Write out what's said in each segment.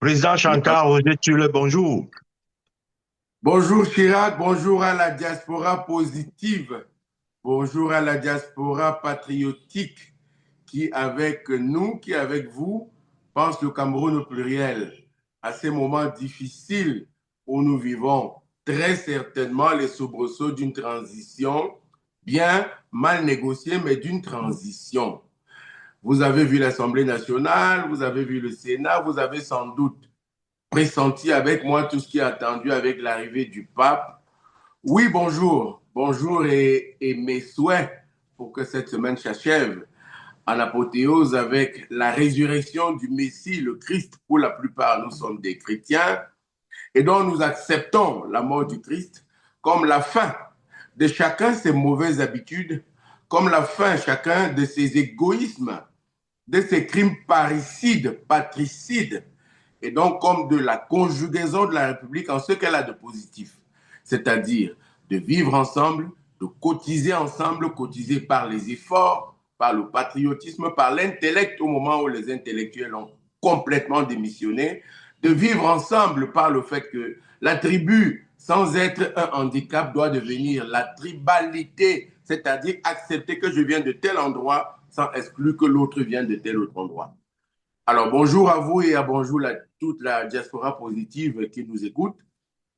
Président Shankar, vous êtes sur le bonjour. Bonjour Chirac, bonjour à la diaspora positive, bonjour à la diaspora patriotique qui avec nous, qui avec vous, pense le Cameroun au pluriel. À ces moments difficiles où nous vivons très certainement les soubresauts d'une transition, bien mal négociée, mais d'une transition. Vous avez vu l'Assemblée nationale, vous avez vu le Sénat, vous avez sans doute pressenti avec moi tout ce qui est attendu avec l'arrivée du pape. Oui, bonjour. Bonjour et mes souhaits pour que cette semaine s'achève en apothéose avec la résurrection du Messie, le Christ. Pour la plupart, nous sommes des chrétiens et donc nous acceptons la mort du Christ comme la fin de chacun ses mauvaises habitudes, comme la fin chacun de ses égoïsmes, de ses crimes parricides, patricides, et donc comme de la conjugaison de la République en ce qu'elle a de positif, c'est-à-dire de vivre ensemble, de cotiser ensemble, cotiser par les efforts, par le patriotisme, par l'intellect au moment où les intellectuels ont complètement démissionné, de vivre ensemble par le fait que la tribu, sans être un handicap, doit devenir la tribalité, c'est-à-dire accepter que je viens de tel endroit sans exclure que l'autre vient de tel autre endroit. Alors, bonjour à vous et à bonjour à toute la diaspora positive qui nous écoute.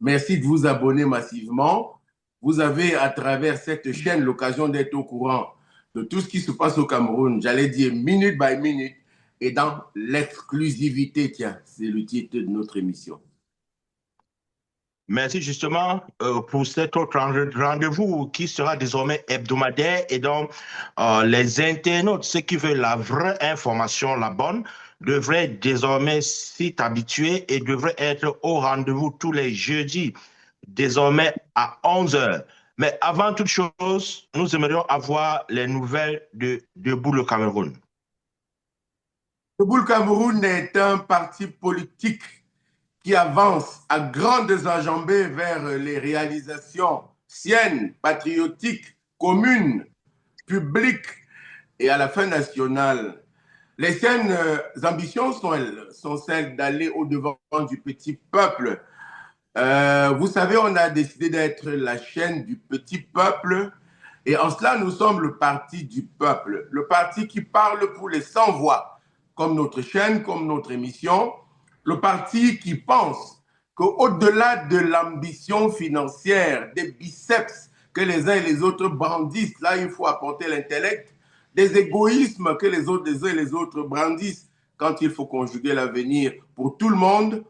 Merci de vous abonner massivement. Vous avez, à travers cette chaîne, l'occasion d'être au courant de tout ce qui se passe au Cameroun, j'allais dire minute by minute, et dans l'exclusivité, tiens, c'est le titre de notre émission. Merci justement pour cet autre rendez-vous qui sera désormais hebdomadaire et donc les internautes, ceux qui veulent la vraie information, la bonne, devraient désormais s'y habituer et devraient être au rendez-vous tous les jeudis, désormais à 11 heures. Mais avant toute chose, nous aimerions avoir les nouvelles de Debout le Cameroun. Le Cameroun est un parti politique qui avance à grandes enjambées vers les réalisations siennes, patriotiques, communes, publiques et à la fin nationale. Les siennes ambitions sont celles d'aller au-devant du petit peuple. Vous savez, on a décidé d'être la chaîne du petit peuple et en cela, nous sommes le parti du peuple, le parti qui parle pour les sans-voix, comme notre chaîne, comme notre émission, le parti qui pense qu'au-delà de l'ambition financière, des biceps que les uns et les autres brandissent, là, il faut apporter l'intellect, des égoïsmes que les autres, les uns et les autres brandissent quand il faut conjuguer l'avenir pour tout le monde.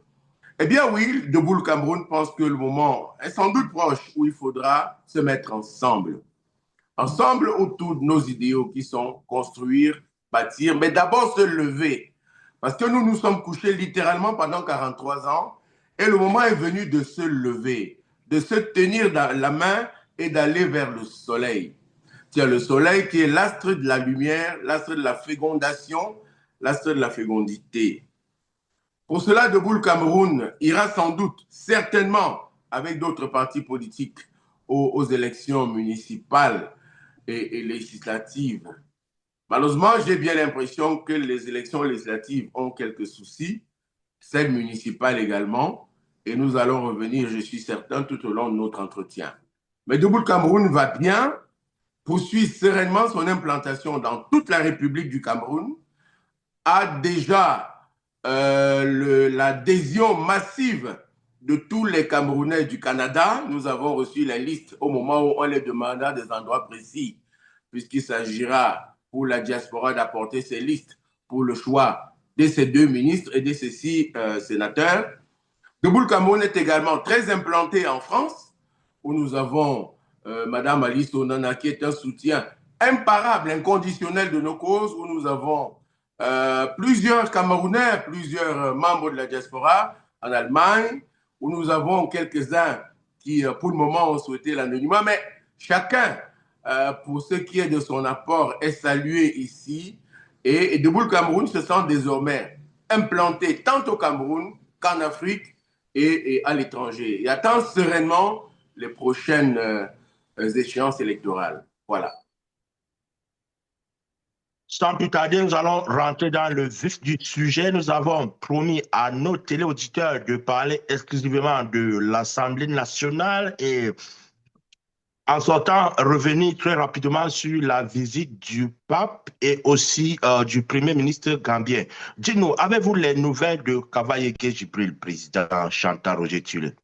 Eh bien oui, Debout le Cameroun pense que le moment est sans doute proche où il faudra se mettre ensemble. Ensemble autour de nos idéaux qui sont construire, bâtir, mais d'abord se lever. Parce que nous nous sommes couchés littéralement pendant 43 ans et le moment est venu de se lever, de se tenir dans la main et d'aller vers le soleil. Tiens, le soleil qui est l'astre de la lumière, l'astre de la fécondation, l'astre de la fécondité. Pour cela, Debout le Cameroun ira sans doute, certainement, avec d'autres partis politiques aux élections municipales et législatives. Malheureusement, j'ai bien l'impression que les élections législatives ont quelques soucis, celles municipales également, et nous allons revenir, je suis certain, tout au long de notre entretien. Mais Debout le Cameroun va bien, poursuit sereinement son implantation dans toute la République du Cameroun, a déjà l'adhésion massive de tous les Camerounais du Canada. Nous avons reçu les listes au moment où on les demanda des endroits précis, puisqu'il s'agira pour la diaspora d'apporter ces listes pour le choix de ces deux ministres et de ces six sénateurs. Debout le Cameroun est également très implanté en France, où nous avons Madame Alice Onana, qui est un soutien imparable, inconditionnel de nos causes, où nous avons plusieurs Camerounais, plusieurs membres de la diaspora en Allemagne, où nous avons quelques-uns qui, pour le moment, ont souhaité l'anonymat, mais chacun, pour ce qui est de son apport, est salué ici. Et Debout le Cameroun se sent désormais implanté tant au Cameroun qu'en Afrique et à l'étranger. Et attend sereinement les prochaines échéances électorales. Voilà. Sans plus tarder, nous allons rentrer dans le vif du sujet. Nous avons promis à nos téléauditeurs de parler exclusivement de l'Assemblée nationale et en sortant, revenir très rapidement sur la visite du pape et aussi du Premier ministre gambien. Dis-nous, avez-vous les nouvelles de Kavaye Djibril, président Chantal Roger Tulé?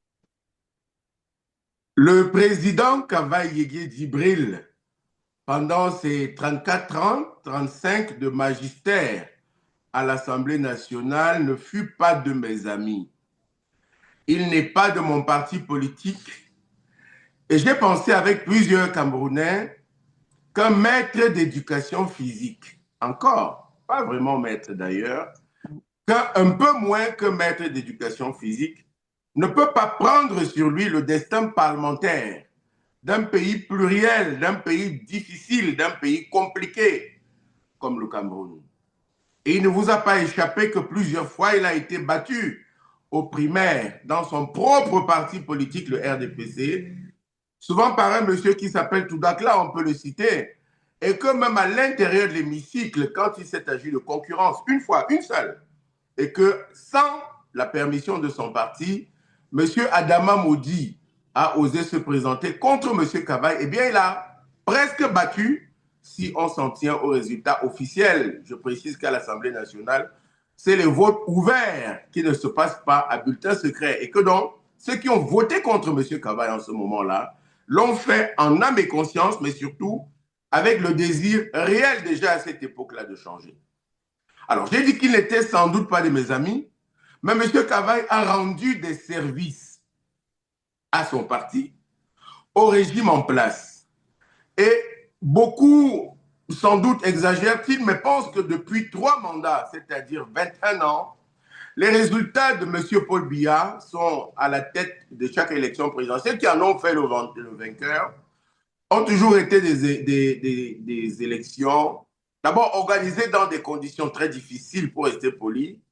Le président Kavaye Djibril, pendant ses 34 ans, 35 de magistère à l'Assemblée nationale, ne fut pas de mes amis. Il n'est pas de mon parti politique. Et j'ai pensé avec plusieurs Camerounais qu'un maître d'éducation physique, encore, pas vraiment maître d'ailleurs, qu'un peu moins que maître d'éducation physique, ne peut pas prendre sur lui le destin parlementaire d'un pays pluriel, d'un pays difficile, d'un pays compliqué comme le Cameroun. Et il ne vous a pas échappé que plusieurs fois, il a été battu aux primaires dans son propre parti politique, le RDPC, souvent par un monsieur qui s'appelle Toudakla, on peut le citer, et que même à l'intérieur de l'hémicycle, quand il s'est agi de concurrence, une fois, une seule, et que sans la permission de son parti, monsieur Adama Maudit a osé se présenter contre monsieur Kavaye, eh bien, il a presque battu si on s'en tient aux résultats officiels. Je précise qu'à l'Assemblée nationale, c'est les votes ouverts qui ne se passent pas à bulletin secret, et que donc, ceux qui ont voté contre monsieur Kavaye en ce moment-là, l'ont fait en âme et conscience, mais surtout avec le désir réel déjà à cette époque-là de changer. Alors, j'ai dit qu'il n'était sans doute pas de mes amis, mais M. Kavaye a rendu des services à son parti, au régime en place. Et beaucoup, sans doute, exagèrent-ils, mais pensent que depuis 3 mandats, c'est-à-dire 21 ans, les résultats de M. Paul Biya sont à la tête de chaque élection présidentielle, qui en ont fait le vainqueur, ont toujours été des élections, d'abord organisées dans des conditions très difficiles, pour rester poli,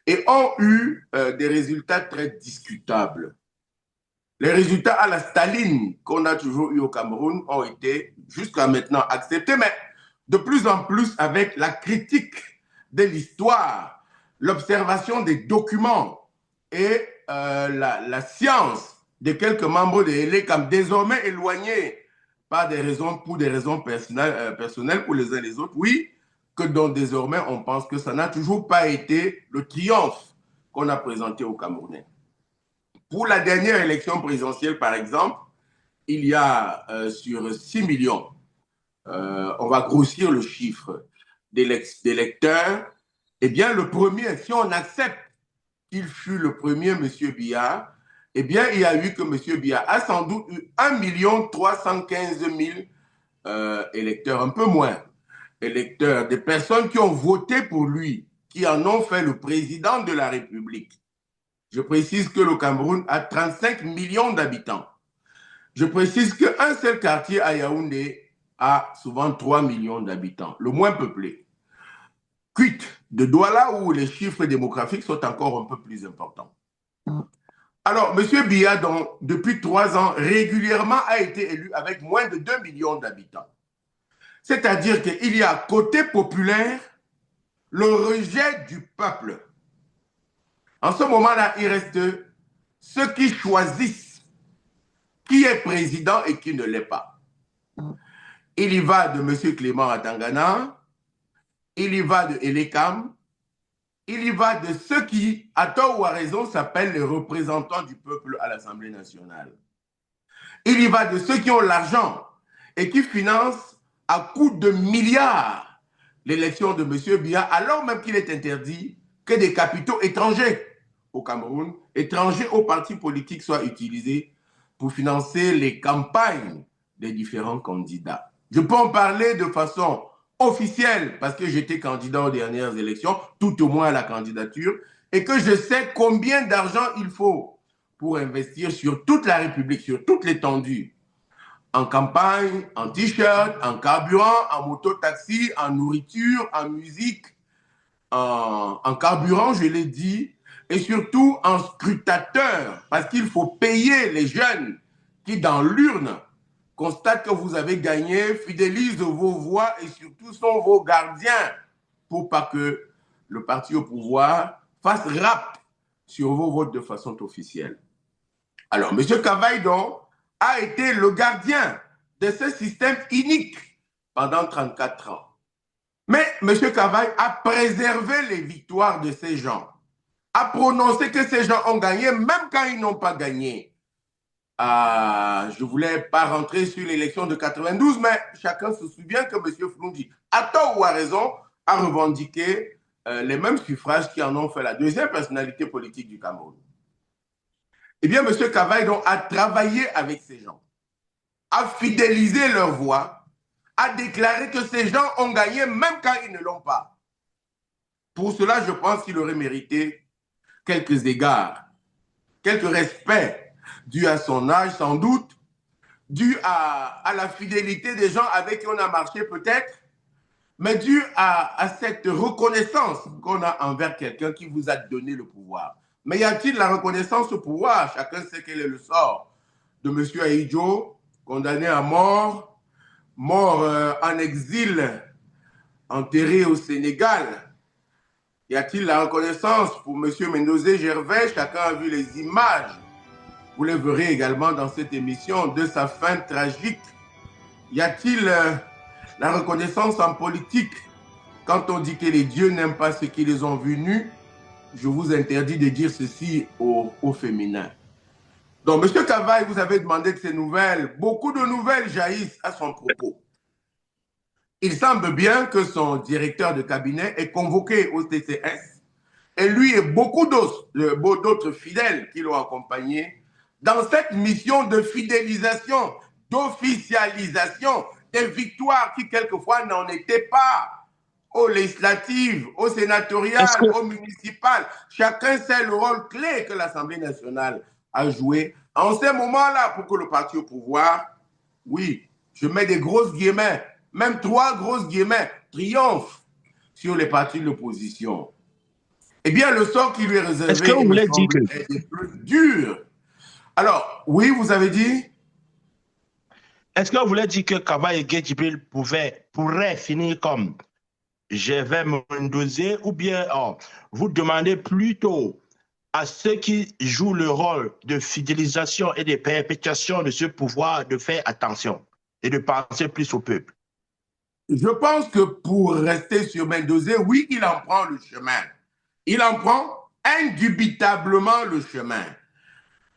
et ont eu des résultats très discutables. Les résultats à la Staline qu'on a toujours eu au Cameroun ont été jusqu'à maintenant acceptés, mais de plus en plus avec la critique de l'histoire, l'observation des documents et la science de quelques membres de l'ELECAM, désormais éloignés pour des raisons personnelles pour les uns et les autres, oui, que donc désormais on pense que ça n'a toujours pas été le triomphe qu'on a présenté aux Camerounais. Pour la dernière élection présidentielle, par exemple, il y a sur 6 millions, on va grossir le chiffre d'électeurs, eh bien le premier, si on accepte qu'il fut le premier, M. Biya, eh bien il y a eu que M. Biya a sans doute eu 1 315 000 électeurs, un peu moins électeurs, des personnes qui ont voté pour lui, qui en ont fait le président de la République. Je précise que le Cameroun a 35 millions d'habitants. Je précise qu'un seul quartier à Yaoundé a souvent 3 millions d'habitants, le moins peuplé. Quitte de Douala où les chiffres démographiques sont encore un peu plus importants. Alors, M. Biya, depuis 3 ans, régulièrement a été élu avec moins de 2 millions d'habitants. C'est-à-dire qu'il y a côté populaire le rejet du peuple. En ce moment-là, il reste ceux qui choisissent qui est président et qui ne l'est pas. Il y va de M. Clément Atangana, il y va de Elekam, il y va de ceux qui, à tort ou à raison, s'appellent les représentants du peuple à l'Assemblée nationale. Il y va de ceux qui ont l'argent et qui financent à coût de milliards l'élection de M. Biya, alors même qu'il est interdit que des capitaux étrangers au Cameroun, étrangers aux partis politiques soient utilisés pour financer les campagnes des différents candidats. Je peux en parler de façon officielle parce que j'étais candidat aux dernières élections, tout au moins à la candidature, et que je sais combien d'argent il faut pour investir sur toute la République, sur toute l'étendue, en campagne, en t-shirt, en carburant, en moto-taxi, en nourriture, en musique, en carburant, je l'ai dit, et surtout en scrutateur, parce qu'il faut payer les jeunes qui, dans l'urne, constate que vous avez gagné, fidélise vos voix et surtout sont vos gardiens pour pas que le parti au pouvoir fasse rap sur vos votes de façon officielle. Alors, M. Cavaille, donc, a été le gardien de ce système inique pendant 34 ans. Mais M. Cavaille a préservé les victoires de ces gens, a prononcé que ces gens ont gagné même quand ils n'ont pas gagné. Je ne voulais pas rentrer sur l'élection de 92, mais chacun se souvient que M. Floundi, à tort ou à raison, a revendiqué les mêmes suffrages qui en ont fait la deuxième personnalité politique du Cameroun. Eh bien, M. Cavaille donc, a travaillé avec ces gens, a fidélisé leur voix, a déclaré que ces gens ont gagné même quand ils ne l'ont pas. Pour cela, je pense qu'il aurait mérité quelques égards, quelques respects dû à son âge sans doute, dû à la fidélité des gens avec qui on a marché peut-être, mais dû à cette reconnaissance qu'on a envers quelqu'un qui vous a donné le pouvoir. Mais y a-t-il la reconnaissance au pouvoir? Chacun sait quel est le sort de M. Ahidjo, condamné à mort, en exil, enterré au Sénégal. Y a-t-il la reconnaissance pour M. Mendoza Gervais? Chacun a vu les images. Vous les verrez également dans cette émission de sa fin tragique. Y a-t-il la reconnaissance en politique? Quand on dit que les dieux n'aiment pas ceux qui les ont vus nus, je vous interdis de dire ceci au féminin. Donc, M. Cavaille, vous avez demandé de ces nouvelles. Beaucoup de nouvelles jaillissent à son propos. Il semble bien que son directeur de cabinet est convoqué au TCS et lui et beaucoup d'autres fidèles qui l'ont accompagné dans cette mission de fidélisation, d'officialisation des victoires qui quelquefois n'en étaient pas, aux législatives, aux sénatoriales, aux municipales. Chacun sait le rôle clé que l'Assemblée nationale a joué en ces moments-là pour que le parti au pouvoir, oui, je mets des grosses guillemets, même 3 grosses guillemets, triomphe sur les partis de l'opposition. Eh bien, le sort qui lui est réservé, il me semble, est des plus durs. Alors, oui, vous avez dit? Est-ce que vous voulez dire que Cavaille et Gueye Djibril pourraient finir comme Gervais Mendoza, ou bien vous demandez plutôt à ceux qui jouent le rôle de fidélisation et de perpétuation de ce pouvoir de faire attention et de penser plus au peuple? Je pense que pour rester sur Mendoza, oui, il en prend le chemin. Il en prend indubitablement le chemin.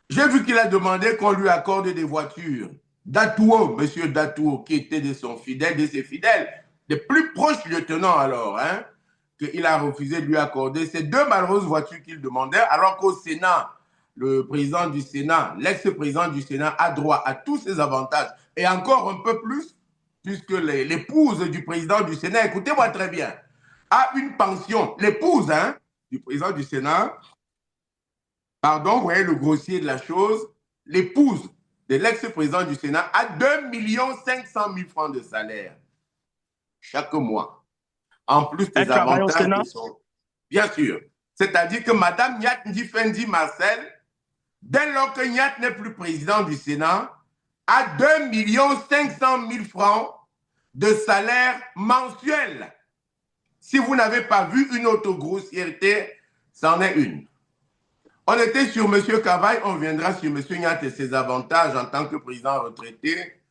J'ai vu qu'il a demandé qu'on lui accorde des voitures. Datouo, M. Datouo, qui était de ses fidèles, des plus proches lieutenants alors, hein, qu'il a refusé de lui accorder ces 2 malheureuses voitures qu'il demandait, alors qu'au Sénat, le président du Sénat, l'ex-président du Sénat a droit à tous ces avantages, et encore un peu plus, puisque l'épouse du président du Sénat, écoutez-moi très bien, a une pension, l'épouse du président du Sénat, pardon, vous voyez le grossier de la chose, l'épouse de l'ex-président du Sénat a 2 500 000 francs de salaire chaque mois, en plus des avantages qui sont... Bien sûr. C'est-à-dire que Mme Nyat Ndifendi Marcel, dès lors que Nyat n'est plus président du Sénat, a 2 500 000 francs de salaire mensuel. Si vous n'avez pas vu une autre grossièreté, c'en est une. On était sur M. Cavaille, on viendra sur M. Nyat et ses avantages en tant que président retraité.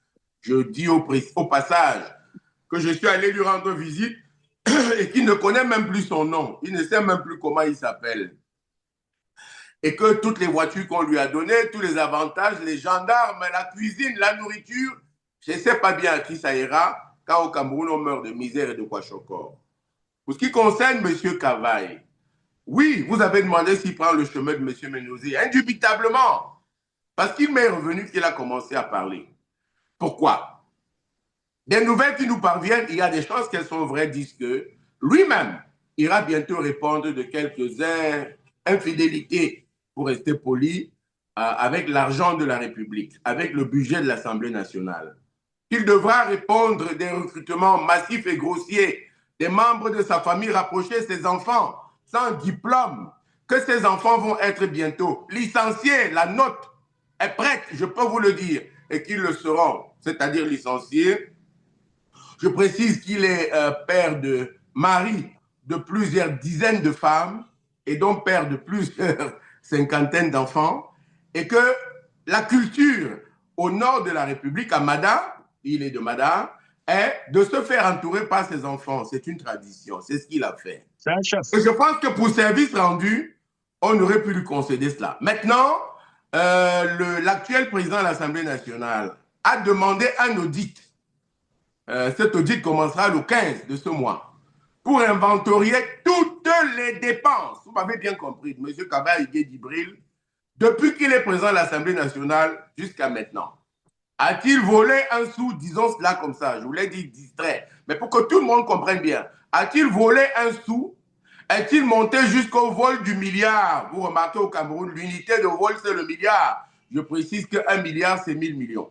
Je dis au passage que je suis allé lui rendre visite et qu'il ne connaît même plus son nom. Il ne sait même plus comment il s'appelle. Et que toutes les voitures qu'on lui a données, tous les avantages, les gendarmes, la cuisine, la nourriture, je ne sais pas bien à qui ça ira, car au Cameroun, on meurt de misère et de kwashiorkor. Pour ce qui concerne M. Cavaille, oui, vous avez demandé s'il prend le chemin de M. Mendoza, indubitablement, parce qu'il m'est revenu qu'il a commencé à parler. Pourquoi? Des nouvelles qui nous parviennent, il y a des chances qu'elles sont vraies, disent que lui-même ira bientôt répondre de quelques infidélités, pour rester poli, avec l'argent de la République, avec le budget de l'Assemblée nationale. Il devra répondre des recrutements massifs et grossiers des membres de sa famille rapprochée, ses enfants, sans diplôme, que ces enfants vont être bientôt licenciés. La note est prête, je peux vous le dire. et qui le seront, c'est-à-dire licenciés. Je précise qu'il est père de mari de plusieurs dizaines de femmes et donc père de plusieurs cinquantaines d'enfants, et que la culture au nord de la République, à Mada, il est de Mada, est de se faire entourer par ses enfants. C'est une tradition, c'est ce qu'il a fait. C'est un chef. Et je pense que pour service rendu, on aurait pu lui concéder cela. Maintenant, l'actuel président de l'Assemblée nationale a demandé un audit. Cet audit commencera le 15 de ce mois pour inventorier toutes les dépenses. Vous m'avez bien compris, M. Kaba Djibril, depuis qu'il est président de l'Assemblée nationale jusqu'à maintenant. A-t-il volé un sou, disons cela comme ça, je vous l'ai dit distrait, mais pour que tout le monde comprenne bien. A-t-il volé un sou? Est-il monté jusqu'au vol du milliard? Vous remarquez au Cameroun, l'unité de vol, c'est le milliard. Je précise qu'un milliard, c'est 1000 millions.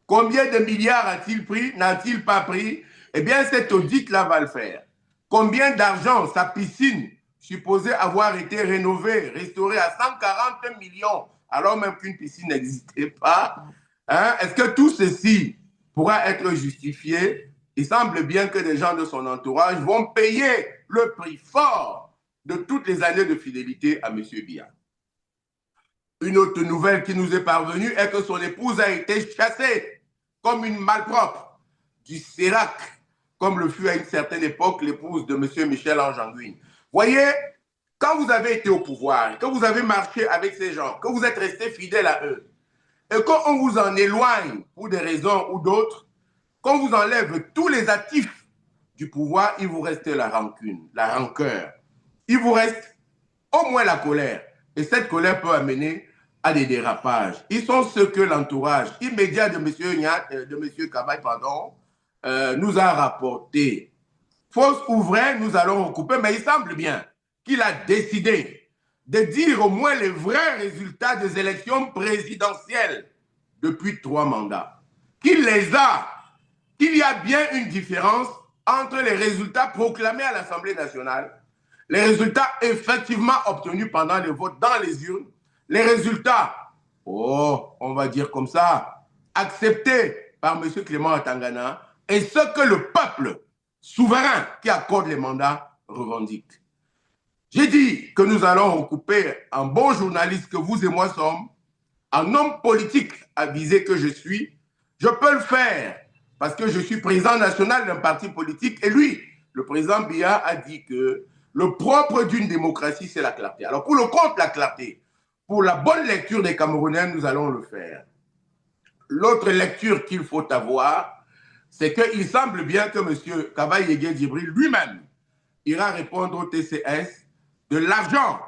Combien de milliards a-t-il pris? N'a-t-il pas pris? Eh bien, cet audit-là va le faire. Combien d'argent sa piscine, supposée avoir été rénovée, restaurée à 140 millions, alors même qu'une piscine n'existait pas, hein? Est-ce que tout ceci pourra être justifié? Il semble bien que des gens de son entourage vont payer le prix fort de toutes les années de fidélité à M. Biya. Une autre nouvelle qui nous est parvenue est que son épouse a été chassée comme une malpropre du CERAC, comme le fut à une certaine époque l'épouse de M. Michel Anjanguine. Voyez, quand vous avez été au pouvoir, que vous avez marché avec ces gens, que vous êtes resté fidèle à eux, et qu'on vous en éloigne pour des raisons ou d'autres, qu'on vous enlève tous les actifs du pouvoir, il vous reste la rancune, la rancœur. Il vous reste au moins la colère. Et cette colère peut amener à des dérapages. Ils sont ceux que l'entourage immédiat de M. Kabaye, nous a rapporté. Fausse ou vraie, nous allons recouper, mais il semble bien qu'il a décidé de dire au moins les vrais résultats des élections présidentielles depuis 3 mandats. Qu'il les a, qu'il y a bien une différence entre les résultats proclamés à l'Assemblée nationale, les résultats effectivement obtenus pendant le vote dans les urnes, les résultats, on va dire comme ça, acceptés par M. Clément Atangana, et ce que le peuple souverain qui accorde les mandats revendique. J'ai dit que nous allons recouper un bon journaliste que vous et moi sommes, un homme politique avisé que je suis. Je peux le faire parce que je suis président national d'un parti politique et lui, le président Biya, a dit que le propre d'une démocratie, c'est la clarté. Alors pour le compte, la clarté, pour la bonne lecture des Camerounais, nous allons le faire. L'autre lecture qu'il faut avoir, c'est qu'il semble bien que M. Kaba Djibril lui-même ira répondre au TCS de l'argent,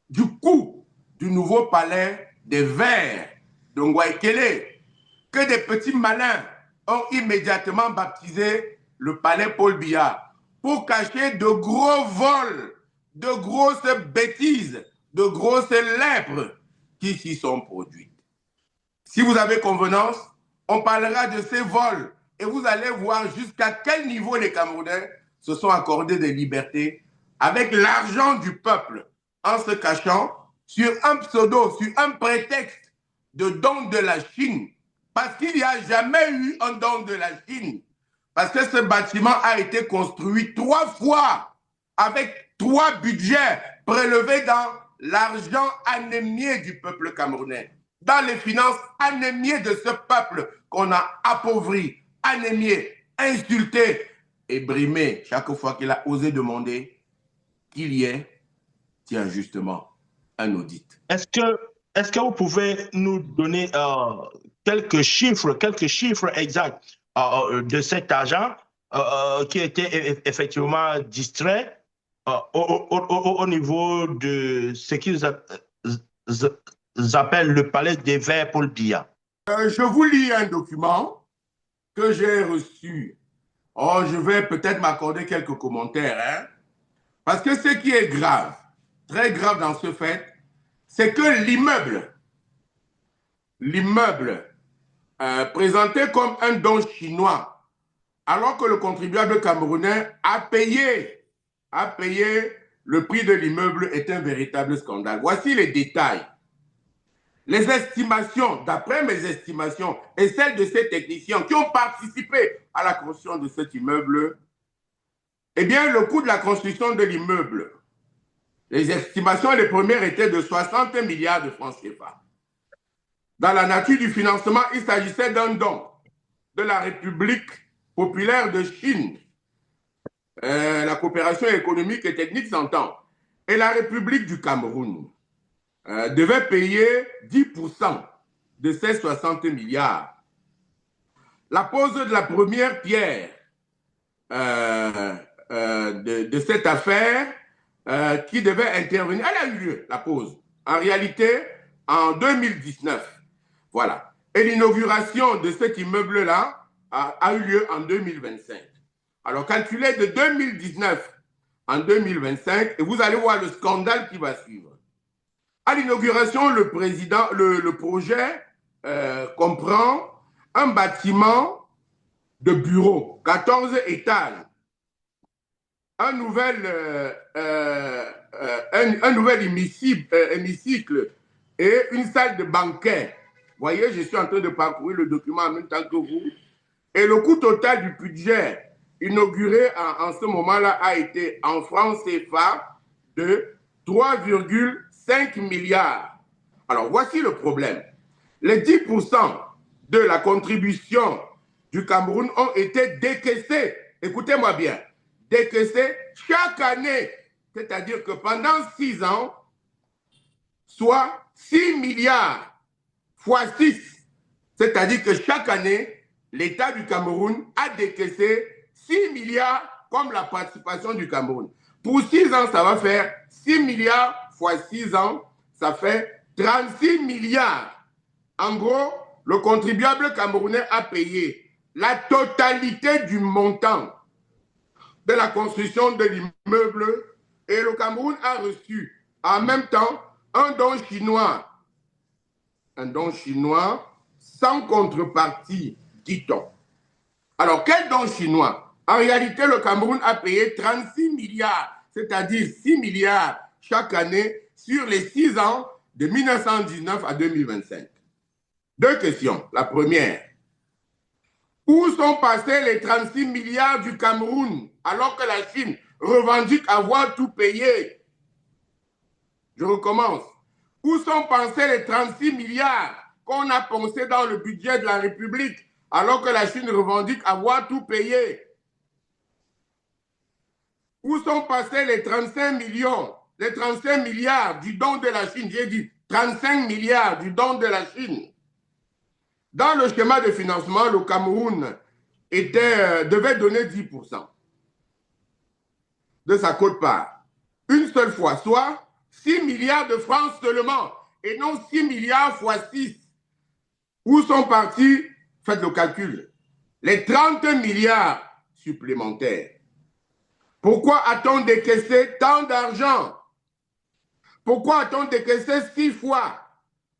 du coût du nouveau palais des Verts de Ngouaïkele, que des petits malins ont immédiatement baptisé le palais Paul Biya pour cacher de gros vols, de grosses bêtises, de grosses lèpres qui s'y sont produites. Si vous avez convenance, on parlera de ces vols et vous allez voir jusqu'à quel niveau les Camerounais se sont accordés des libertés avec l'argent du peuple en se cachant sur un pseudo, sur un prétexte de don de la Chine. Parce qu'il n'y a jamais eu un don de la Chine. Parce que ce bâtiment a été construit 3 fois avec 3 budgets prélevés dans l'argent anémié du peuple camerounais, dans les finances anémiées de ce peuple qu'on a appauvri, anémié, insulté et brimé chaque fois qu'il a osé demander qu'il y ait, tiens justement, un audit. Est-ce que vous pouvez nous donner quelques chiffres exacts de cet argent qui était effectivement distrait au niveau de ce qu'ils appellent le palais des Verts Paul Biya? Je vous lis un document que j'ai reçu. Je vais peut-être m'accorder quelques commentaires, hein? Parce que ce qui est grave, très grave dans ce fait, c'est que l'immeuble présenté comme un don chinois, alors que le contribuable camerounais a payé le prix de l'immeuble, est un véritable scandale. Voici les détails. Les estimations, d'après mes estimations, et celles de ces techniciens qui ont participé à la construction de cet immeuble, eh bien, le coût de la construction de l'immeuble, les estimations, les premières étaient de 60 milliards de francs CFA. Dans la nature du financement, il s'agissait d'un don de la République populaire de Chine. La coopération économique et technique s'entend. Et la République du Cameroun devait payer 10% de ces 60 milliards. La pose de la première pierre de cette affaire qui devait intervenir, elle a eu lieu, la pose, en réalité, en 2019. Voilà. Et l'inauguration de cet immeuble-là a eu lieu en 2025. Alors, calculez de 2019 en 2025 et vous allez voir le scandale qui va suivre. À l'inauguration, le projet comprend un bâtiment de bureaux, 14 étages, un nouvel hémicycle et une salle de banquet. Vous voyez, je suis en train de parcourir le document en même temps que vous. Et le coût total du budget inauguré en ce moment-là a été en francs CFA de 3,5 milliards. Alors, voici le problème. Les 10% de la contribution du Cameroun ont été décaissés. Écoutez-moi bien. Décaissés chaque année. C'est-à-dire que pendant 6 ans, soit 6 milliards fois 6. C'est-à-dire que chaque année, l'État du Cameroun a décaissé 6 milliards comme la participation du Cameroun. Pour 6 ans, ça va faire 6 milliards fois 6 ans, ça fait 36 milliards. En gros, le contribuable camerounais a payé la totalité du montant de la construction de l'immeuble et le Cameroun a reçu en même temps un don chinois sans contrepartie, dit-on. Alors, quel don chinois? En réalité, le Cameroun a payé 36 milliards, c'est-à-dire 6 milliards chaque année sur les 6 ans de 1919 à 2025. Deux questions. La première, où sont passés les 36 milliards du Cameroun alors que la Chine revendique avoir tout payé? Je recommence. Où sont passés les 36 milliards qu'on a poncés dans le budget de la République alors que la Chine revendique avoir tout payé? Où sont passés les 35 milliards du don de la Chine? J'ai dit 35 milliards du don de la Chine. Dans le schéma de financement, le Cameroun devait donner 10% de sa quote-part. Une seule fois, soit 6 milliards de francs seulement, et non 6 milliards fois 6. Où sont partis, faites le calcul, les 30 milliards supplémentaires? Pourquoi a-t-on décaissé tant d'argent? Pourquoi a-t-on décaissé 6 fois?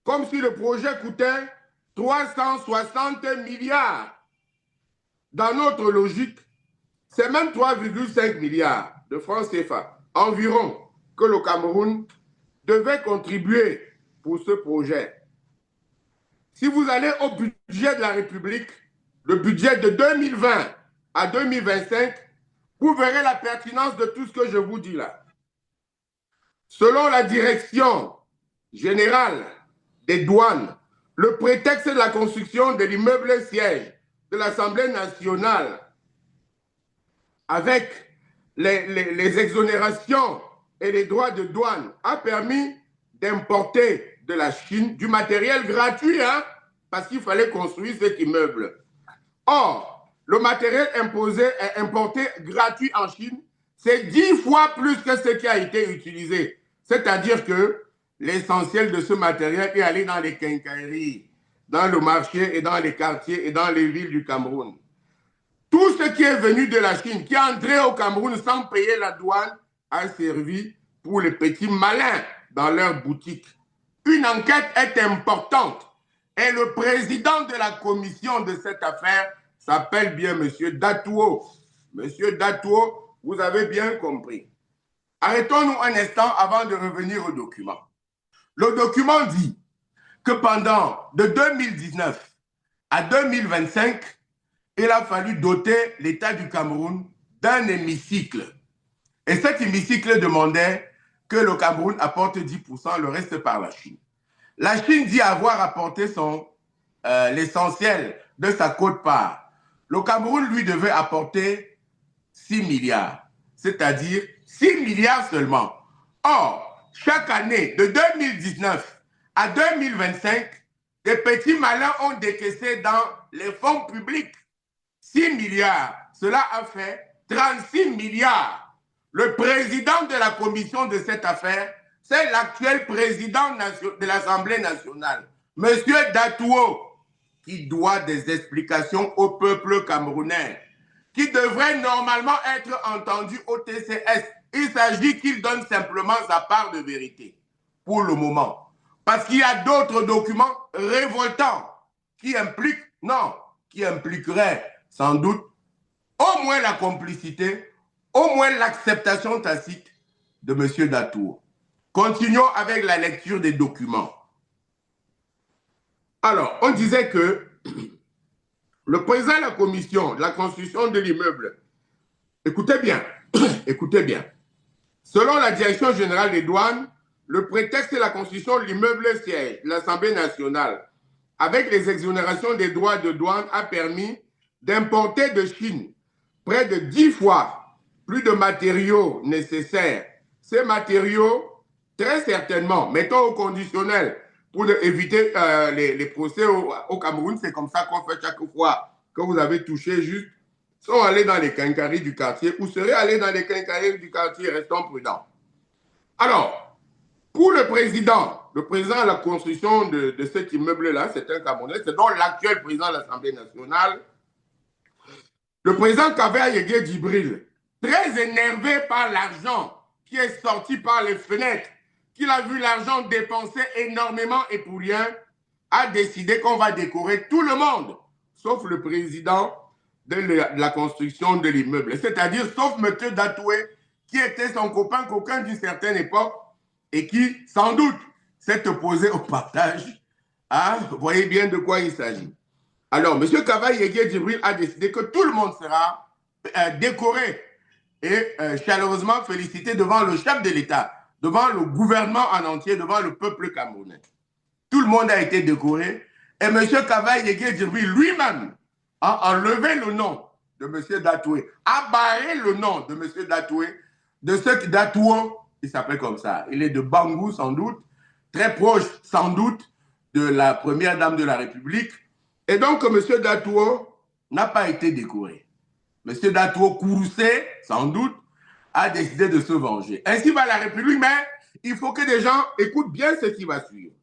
Comme si le projet coûtait 360 milliards. Dans notre logique, c'est même 3,5 milliards de francs CFA environ que le Cameroun devait contribuer pour ce projet. Si vous allez au budget de la République, le budget de 2020 à 2025, vous verrez la pertinence de tout ce que je vous dis là. Selon la direction générale des douanes, le prétexte de la construction de l'immeuble siège de l'Assemblée nationale avec les exonérations et les droits de douane a permis d'importer de la Chine du matériel gratuit, hein, parce qu'il fallait construire cet immeuble. Or, le matériel importé gratuit en Chine, c'est 10 fois plus que ce qui a été utilisé. C'est-à-dire que l'essentiel de ce matériel est allé dans les quincailleries, dans le marché et dans les quartiers et dans les villes du Cameroun. Tout ce qui est venu de la Chine, qui est entré au Cameroun sans payer la douane, a servi pour les petits malins dans leurs boutiques. Une enquête est importante et le président de la commission de cette affaire s'appelle bien M. Datuo. M. Datuo, vous avez bien compris. Arrêtons-nous un instant avant de revenir au document. Le document dit que pendant de 2019 à 2025, il a fallu doter l'État du Cameroun d'un hémicycle. Et cet hémicycle demandait que le Cameroun apporte 10%, le reste par la Chine. La Chine dit avoir apporté l'essentiel de sa quote-part. Le Cameroun, lui, devait apporter 6 milliards, c'est-à-dire 6 milliards seulement. Or, chaque année, de 2019 à 2025, des petits malins ont décaissé dans les fonds publics 6 milliards. Cela a fait 36 milliards. Le président de la commission de cette affaire, c'est l'actuel président de l'Assemblée nationale, M. Datouo, qui doit des explications au peuple camerounais, qui devrait normalement être entendu au TCS. Il s'agit qu'il donne simplement sa part de vérité, pour le moment. Parce qu'il y a d'autres documents révoltants qui impliqueraient sans doute au moins la complicité, au moins l'acceptation tacite de M. Datouo. Continuons avec la lecture des documents. Alors, on disait que le président de la commission de la construction de l'immeuble, écoutez bien, écoutez bien, selon la direction générale des douanes, le prétexte de la construction de l'immeuble siège de l'Assemblée nationale avec les exonérations des droits de douane a permis d'importer de Chine près de 10 fois plus de matériaux nécessaires. Ces matériaux, très certainement, mettons au conditionnel pour éviter les procès au Cameroun, c'est comme ça qu'on fait chaque fois que vous avez touché juste, sont allés dans les quincailleries du quartier ou seraient allés dans les quincailleries du quartier, restons prudents. Alors, pour le président de la construction de cet immeuble-là, c'est un Camerounais, c'est donc l'actuel président de l'Assemblée nationale, le président Kaveh Yégué Djibril, très énervé par l'argent qui est sorti par les fenêtres, qu'il a vu l'argent dépensé énormément et pour rien, a décidé qu'on va décorer tout le monde, sauf le président de la construction de l'immeuble, c'est-à-dire sauf M. Datoué, qui était son copain d'une certaine époque et qui, sans doute, s'est opposé au partage. Hein? Vous voyez bien de quoi il s'agit. Alors, M. Kaveh Yégué Djibril a décidé que tout le monde sera décoré et chaleureusement félicité devant le chef de l'État, devant le gouvernement en entier, devant le peuple camerounais. Tout le monde a été décoré et M. Kaveh Yégué Djibril lui-même a enlevé le nom de M. Datoué, a barré le nom de M. Datoué, de ce Datouo, il s'appelle comme ça. Il est de Bangou sans doute, très proche sans doute de la première dame de la République. Et donc, M. Datouo n'a pas été décoré. M. Datouo Kouroussé, sans doute, a décidé de se venger. Ainsi va la République, mais il faut que des gens écoutent bien ce qui va suivre.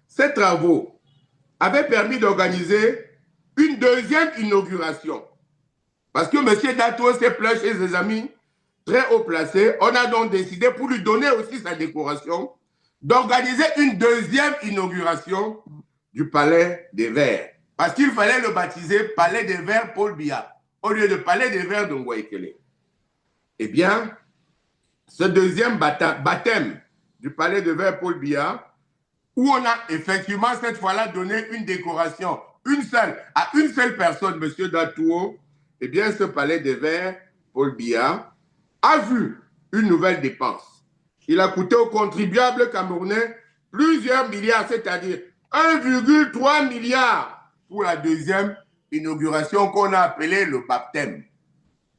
Ces travaux avaient permis d'organiser une deuxième inauguration. Parce que M. Datouo s'est plaint chez ses amis très haut placés. On a donc décidé, pour lui donner aussi sa décoration, d'organiser une deuxième inauguration du Palais des Verts. Parce qu'il fallait le baptiser Palais des Verts Paul Biya, au lieu de Palais des Verts de Ngouaïkele. Eh bien, ce deuxième baptême du Palais des Verts Paul Biya, où on a effectivement cette fois-là donné une décoration, à une seule personne, M. Datouo, eh bien, ce Palais des Verts Paul Biya a vu une nouvelle dépense. Il a coûté aux contribuables camerounais plusieurs milliards, c'est-à-dire 1,3 milliard pour la deuxième inauguration qu'on a appelée le baptême.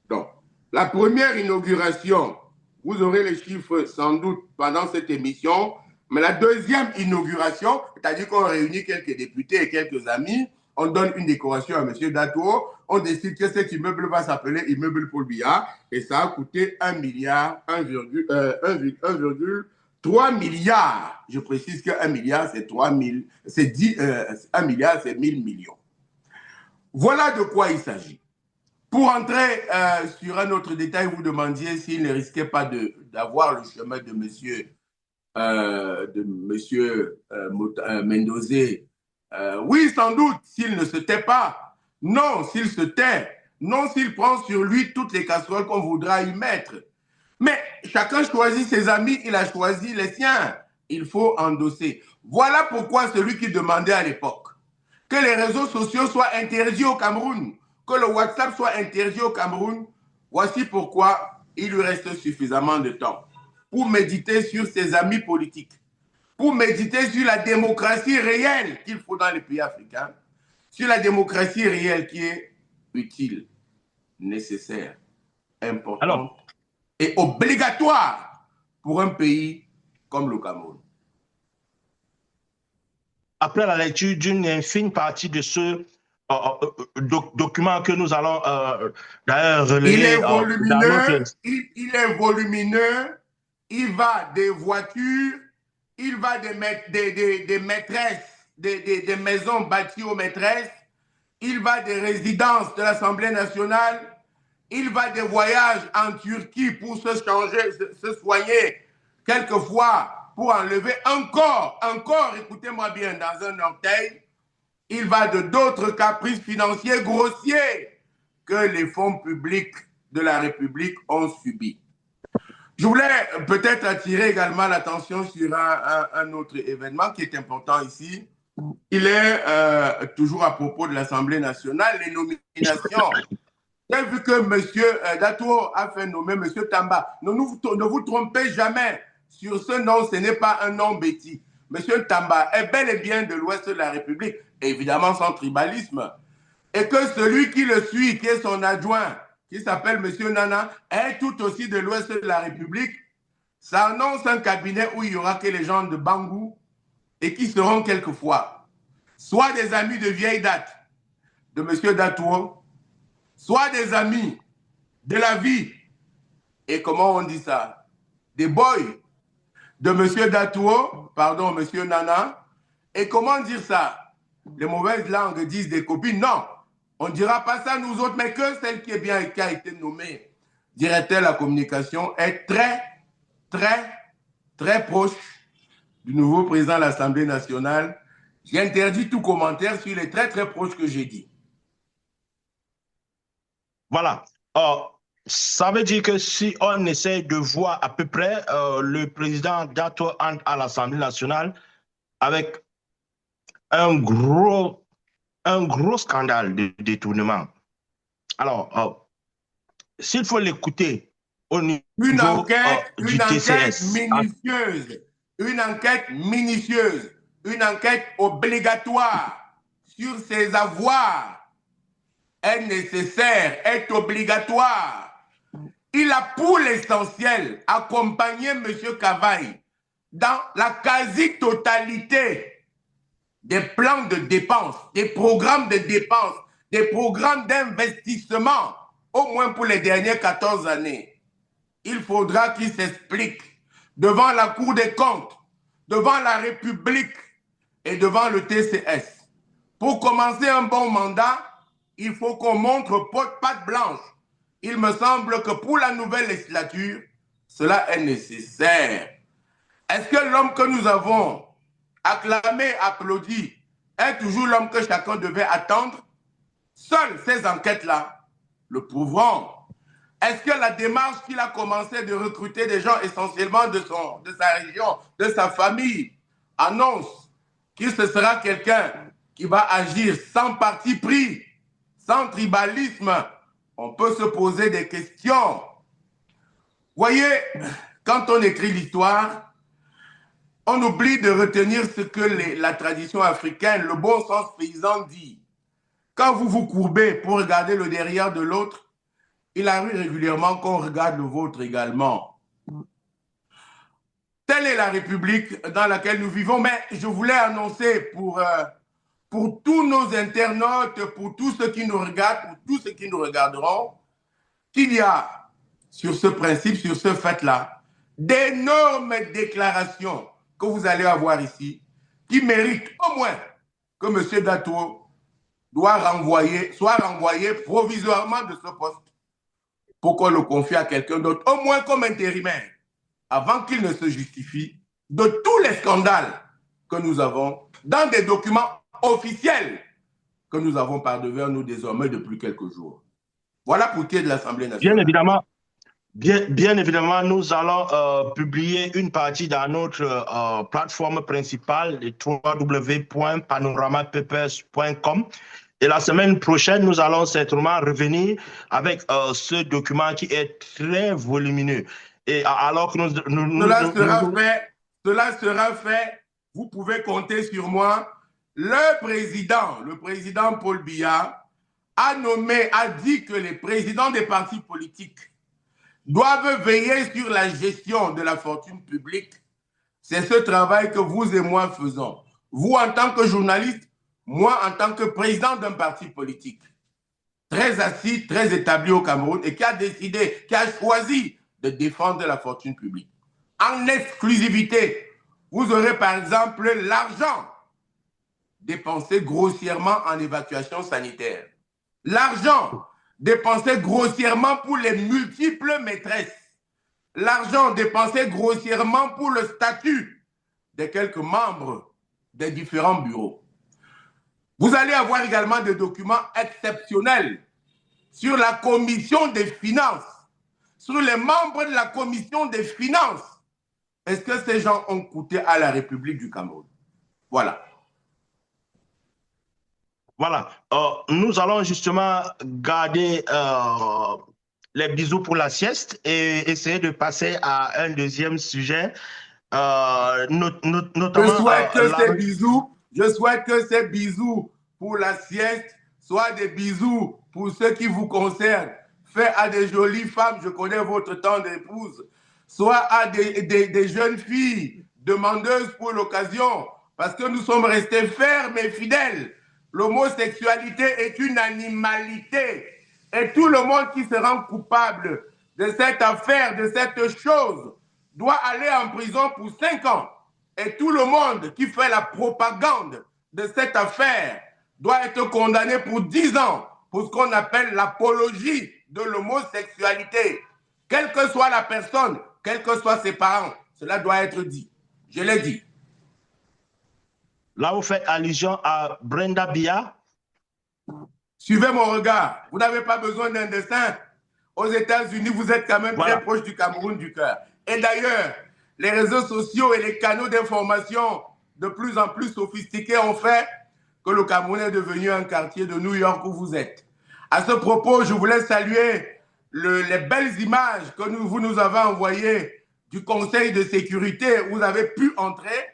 Donc, la première inauguration, vous aurez les chiffres sans doute pendant cette émission, mais la deuxième inauguration, c'est-à-dire qu'on réunit quelques députés et quelques amis, on donne une décoration à M. Datouo, on décide que cet immeuble va s'appeler immeuble Paul Biya et ça a coûté 1,3 milliard. Je précise que 1 milliard, c'est 1 milliard, c'est 1000 millions. Voilà de quoi il s'agit. Pour entrer sur un autre détail, vous demandiez s'il ne risquait pas d'avoir le chemin de monsieur Mendozé. Oui, sans doute, s'il ne se tait pas. Non, s'il se tait. Non, s'il prend sur lui toutes les casseroles qu'on voudra y mettre. Mais chacun choisit ses amis, il a choisi les siens. il faut endosser. Voilà pourquoi celui qui demandait à l'époque que les réseaux sociaux soient interdits au Cameroun, que le WhatsApp soit interdit au Cameroun, voici pourquoi il lui reste suffisamment de temps pour méditer sur ses amis politiques, pour méditer sur la démocratie réelle qu'il faut dans les pays africains, sur la démocratie réelle qui est utile, nécessaire, importante et obligatoire pour un pays comme le Cameroun. Après la lecture d'une infime partie de ce document que nous allons d'ailleurs relayer dans notre... Il est volumineux, il va des voitures, il va des maîtresses, des maisons bâties aux maîtresses, il va des résidences de l'Assemblée nationale, il va des voyages en Turquie pour se changer, se soigner, quelquefois pour enlever encore, écoutez-moi bien, dans un orteil, il va de d'autres caprices financiers grossiers que les fonds publics de la République ont subis. Je voulais peut-être attirer également l'attention sur un autre événement qui est important ici. Il est toujours à propos de l'Assemblée nationale, les nominations. J'ai vu que M. Dato a fait nommer M. Tamba. Ne vous trompez jamais sur ce nom, ce n'est pas un nom bêtis. M. Tamba est bel et bien de l'Ouest de la République, évidemment sans tribalisme. Et que celui qui le suit, qui est son adjoint, qui s'appelle M. Nana, est tout aussi de l'Ouest de la République. Ça annonce un cabinet où il n'y aura que les gens de Bangou et qui seront quelquefois soit des amis de vieille date de M. Dato, soit des amis de la vie, et comment on dit ça, des boys de M. Dato, pardon, M. Nana, et comment dire ça, les mauvaises langues disent des copines, non, on ne dira pas ça nous autres, mais que celle qui est bien, qui a été nommée directeur de la communication, est très, très, très proche du nouveau président de l'Assemblée nationale. J'ai interdit tout commentaire sur les très, très proches que j'ai dit. Voilà. Ça veut dire que si on essaie de voir à peu près le président Dato entre à l'Assemblée nationale avec un gros scandale de détournement. Alors, s'il faut l'écouter au niveau une enquête TCS, minutieuse, une enquête minutieuse, une enquête obligatoire sur ses avoirs est nécessaire, est obligatoire. Il a pour l'essentiel accompagné M. Cavaille dans la quasi-totalité des plans de dépenses, des programmes de dépenses, des programmes d'investissement, au moins pour les dernières 14 années. Il faudra qu'il s'explique devant la Cour des comptes, devant la République et devant le TCS. Pour commencer un bon mandat, il faut qu'on montre patte blanche. Il me semble que pour la nouvelle législature, cela est nécessaire. Est-ce que l'homme que nous avons acclamé, applaudi, est toujours l'homme que chacun devait attendre? Seules ces enquêtes-là le prouveront. Est-ce que la démarche qu'il a commencé de recruter des gens essentiellement de sa région, de sa famille, annonce qu'il ce sera quelqu'un qui va agir sans parti pris, sans tribalisme? On peut se poser des questions. Voyez, quand on écrit l'histoire, on oublie de retenir ce que la tradition africaine, le bon sens paysan dit. Quand vous vous courbez pour regarder le derrière de l'autre, il arrive régulièrement qu'on regarde le vôtre également. Telle est la République dans laquelle nous vivons, mais je voulais annoncer pour tous nos internautes, pour tous ceux qui nous regardent, pour tous ceux qui nous regarderont, qu'il y a sur ce principe, sur ce fait-là, d'énormes déclarations que vous allez avoir ici, qui méritent au moins que M. Dato soit renvoyé provisoirement de ce poste pour qu'on le confie à quelqu'un d'autre, au moins comme intérimaire, avant qu'il ne se justifie de tous les scandales que nous avons dans des documents officiels que nous avons par devers nous désormais depuis quelques jours. Voilà pour qui est de l'Assemblée nationale. Bien évidemment, Bien évidemment, nous allons publier une partie dans notre plateforme principale, le www.panoramapapers.com. Et la semaine prochaine, nous allons certainement revenir avec ce document qui est très volumineux. Et alors que Cela sera fait, cela sera fait. Vous pouvez compter sur moi. Le président Paul Biya, a dit que les présidents des partis politiques doivent veiller sur la gestion de la fortune publique. C'est ce travail que vous et moi faisons. Vous en tant que journaliste, moi en tant que président d'un parti politique, très assis, très établi au Cameroun et qui a décidé, qui a choisi de défendre la fortune publique. En exclusivité, vous aurez par exemple l'argent dépensé grossièrement en évacuation sanitaire. L'argent dépensé grossièrement pour les multiples maîtresses. L'argent dépensé grossièrement pour le statut de quelques membres des différents bureaux. Vous allez avoir également des documents exceptionnels sur la commission des finances, sur les membres de la commission des finances. Est-ce que ces gens ont coûté à la République du Cameroun? Voilà. Voilà. Nous allons justement garder les bisous pour la sieste et essayer de passer à un deuxième sujet, notamment Je souhaite que ces bisous pour la sieste soient des bisous pour ceux qui vous concernent, faits à des jolies femmes, je connais votre temps d'épouse, soit à des jeunes filles demandeuses pour l'occasion, parce que nous sommes restés fermes et fidèles. L'homosexualité est une animalité et tout le monde qui se rend coupable de cette affaire, de cette chose, doit aller en prison pour 5 ans. Et tout le monde qui fait la propagande de cette affaire doit être condamné pour 10 ans pour ce qu'on appelle l'apologie de l'homosexualité. Quelle que soit la personne, quels que soient ses parents, cela doit être dit. Je l'ai dit. Là, vous faites allusion à Brenda Biya. Suivez mon regard. Vous n'avez pas besoin d'un dessin. Aux États-Unis, vous êtes quand même très proche du Cameroun du cœur. Et d'ailleurs, les réseaux sociaux et les canaux d'information de plus en plus sophistiqués ont fait que le Cameroun est devenu un quartier de New York où vous êtes. À ce propos, je voulais saluer les belles images que vous nous avez envoyées du Conseil de sécurité où vous avez pu entrer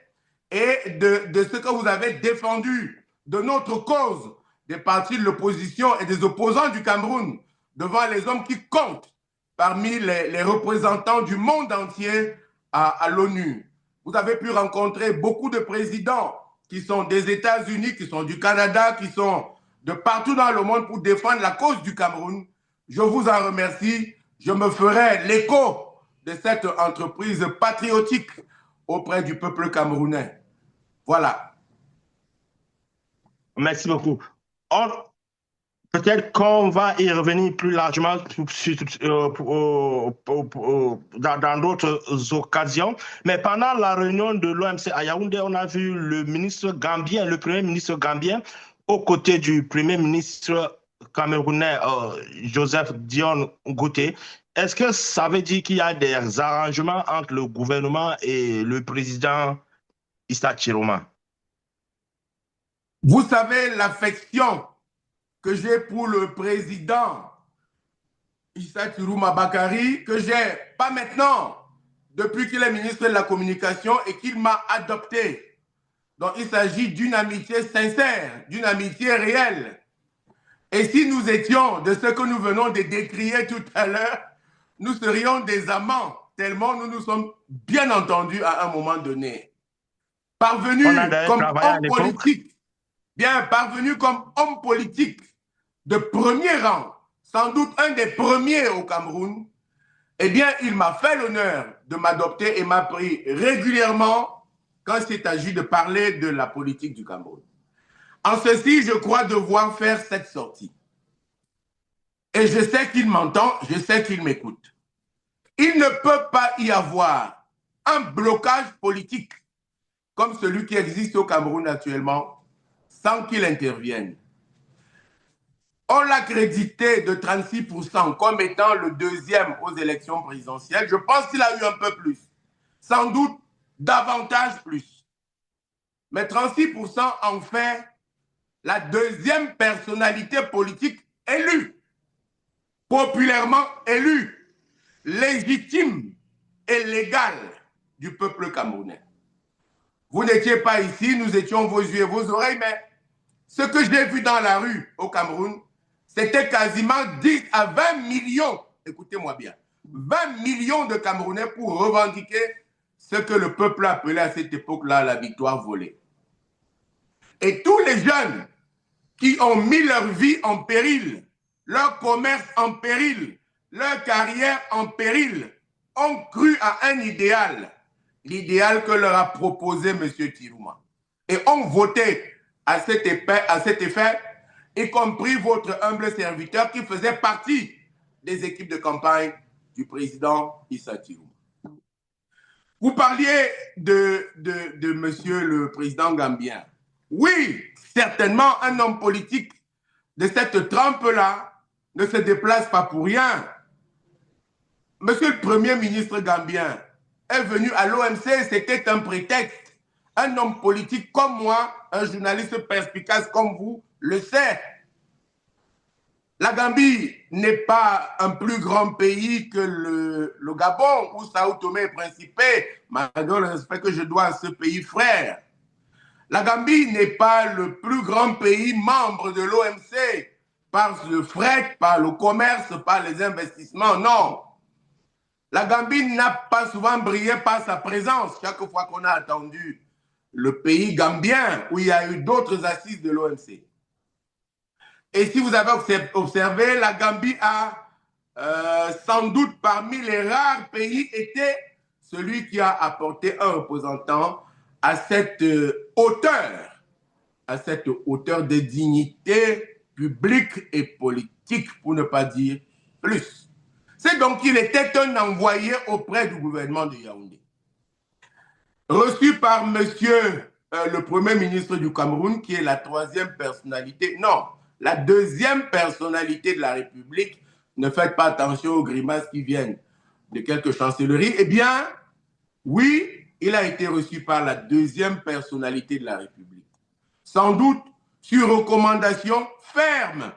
et de ce que vous avez défendu de notre cause des partis de l'opposition et des opposants du Cameroun devant les hommes qui comptent parmi les représentants du monde entier à l'ONU. Vous avez pu rencontrer beaucoup de présidents qui sont des États-Unis, qui sont du Canada, qui sont de partout dans le monde pour défendre la cause du Cameroun. Je vous en remercie. Je me ferai l'écho de cette entreprise patriotique auprès du peuple camerounais. Voilà. Merci beaucoup. Peut-être qu'on va y revenir plus largement dans d'autres occasions. Mais pendant la réunion de l'OMC à Yaoundé, on a vu le ministre gambien, le premier ministre gambien, aux côtés du premier ministre camerounais Joseph Dion Ngouté. Est-ce que ça veut dire qu'il y a des arrangements entre le gouvernement et le président Issa Chiroma? Vous savez l'affection que j'ai pour le président Issa Chiroma Bakari, que j'ai, pas maintenant, depuis qu'il est ministre de la Communication et qu'il m'a adopté. Donc il s'agit d'une amitié sincère, d'une amitié réelle. Et si nous étions de ce que nous venons de décrire tout à l'heure, nous serions des amants, tellement nous nous sommes bien entendus à un moment donné. Parvenu comme homme politique, parvenu comme homme politique de premier rang, sans doute un des premiers au Cameroun, eh bien, il m'a fait l'honneur de m'adopter et m'a pris régulièrement quand il s'est agi de parler de la politique du Cameroun. En ceci, je crois devoir faire cette sortie. Et je sais qu'il m'entend, je sais qu'il m'écoute. Il ne peut pas y avoir un blocage politique comme celui qui existe au Cameroun actuellement sans qu'il intervienne. On l'a crédité de 36% comme étant le deuxième aux élections présidentielles. Je pense qu'il a eu un peu plus. Sans doute davantage plus. Mais 36% en fait la deuxième personnalité politique élue, populairement élue, légitime et légale du peuple camerounais. Vous n'étiez pas ici, nous étions vos yeux et vos oreilles, mais ce que j'ai vu dans la rue au Cameroun, c'était quasiment 10 à 20 millions, écoutez-moi bien, 20 millions de Camerounais pour revendiquer ce que le peuple appelait à cette époque-là la victoire volée. Et tous les jeunes qui ont mis leur vie en péril, leur commerce en péril, leur carrière en péril, ont cru à un idéal, l'idéal que leur a proposé M. Tirouma, et ont voté à cet effet, y compris votre humble serviteur qui faisait partie des équipes de campagne du président Issa Tirouma. Vous parliez de monsieur le président gambien. Oui, certainement, un homme politique de cette trempe-là ne se déplace pas pour rien. Monsieur le Premier ministre gambien est venu à l'OMC, c'était un prétexte. Un homme politique comme moi, un journaliste perspicace comme vous, le sait. La Gambie n'est pas un plus grand pays que le Gabon ou Sao Tomé et Principe, malgré le respect que je dois à ce pays frère. La Gambie n'est pas le plus grand pays membre de l'OMC par le fret, par le commerce, par les investissements, non. La Gambie n'a pas souvent brillé par sa présence chaque fois qu'on a attendu le pays gambien où il y a eu d'autres assises de l'OMC. Et si vous avez observé, la Gambie a sans doute parmi les rares pays été celui qui a apporté un représentant à cette hauteur de dignité publique et politique, pour ne pas dire plus. C'est donc qu'il était un envoyé auprès du gouvernement de Yaoundé, reçu par monsieur le Premier ministre du Cameroun, qui est la troisième personnalité, non, la deuxième personnalité de la République. Ne faites pas attention aux grimaces qui viennent de quelques chancelleries. Eh bien, oui, il a été reçu par la deuxième personnalité de la République. Sans doute sur recommandation ferme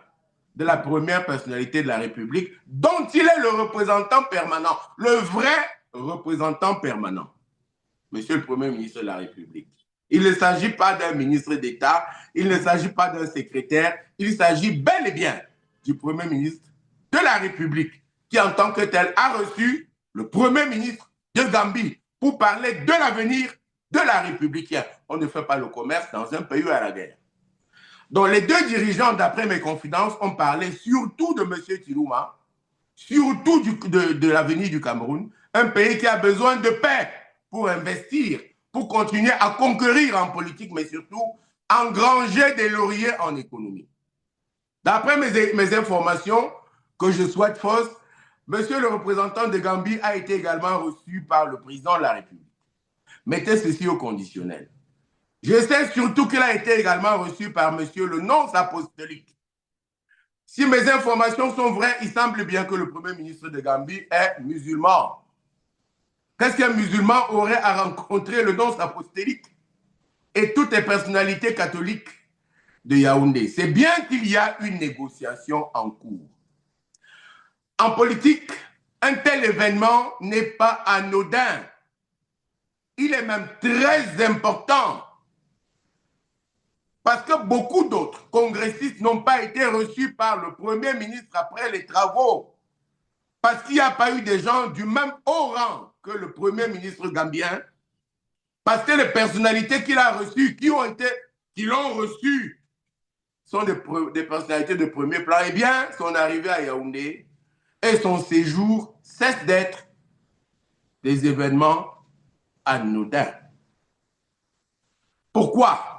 de la première personnalité de la République, dont il est le représentant permanent, le vrai représentant permanent, monsieur le Premier ministre de la République. Il ne s'agit pas d'un ministre d'État, il ne s'agit pas d'un secrétaire, il s'agit bel et bien du Premier ministre de la République, qui en tant que tel a reçu le Premier ministre de Gambie pour parler de l'avenir de la République. On ne fait pas le commerce dans un pays à la guerre. Donc les deux dirigeants, d'après mes confidences, ont parlé surtout de M. Tirouma, surtout de l'avenir du Cameroun, un pays qui a besoin de paix pour investir, pour continuer à conquérir en politique, mais surtout engranger des lauriers en économie. D'après mes informations, que je souhaite fausses, monsieur le représentant de Gambie a été également reçu par le président de la République. Mettez ceci au conditionnel. Je sais surtout qu'il a été également reçu par monsieur le nonce apostolique. Si mes informations sont vraies, il semble bien que le Premier ministre de Gambie est musulman. Qu'est-ce qu'un musulman aurait à rencontrer le nonce apostolique et toutes les personnalités catholiques de Yaoundé? C'est bien qu'il y a une négociation en cours. En politique, un tel événement n'est pas anodin. Il est même très important. Parce que beaucoup d'autres congressistes n'ont pas été reçus par le Premier ministre après les travaux. Parce qu'il n'y a pas eu des gens du même haut rang que le Premier ministre gambien. Parce que les personnalités qu'il a reçues, qui l'ont reçu, sont des personnalités de premier plan. Eh bien, son arrivée à Yaoundé et son séjour cessent d'être des événements anodins. Pourquoi?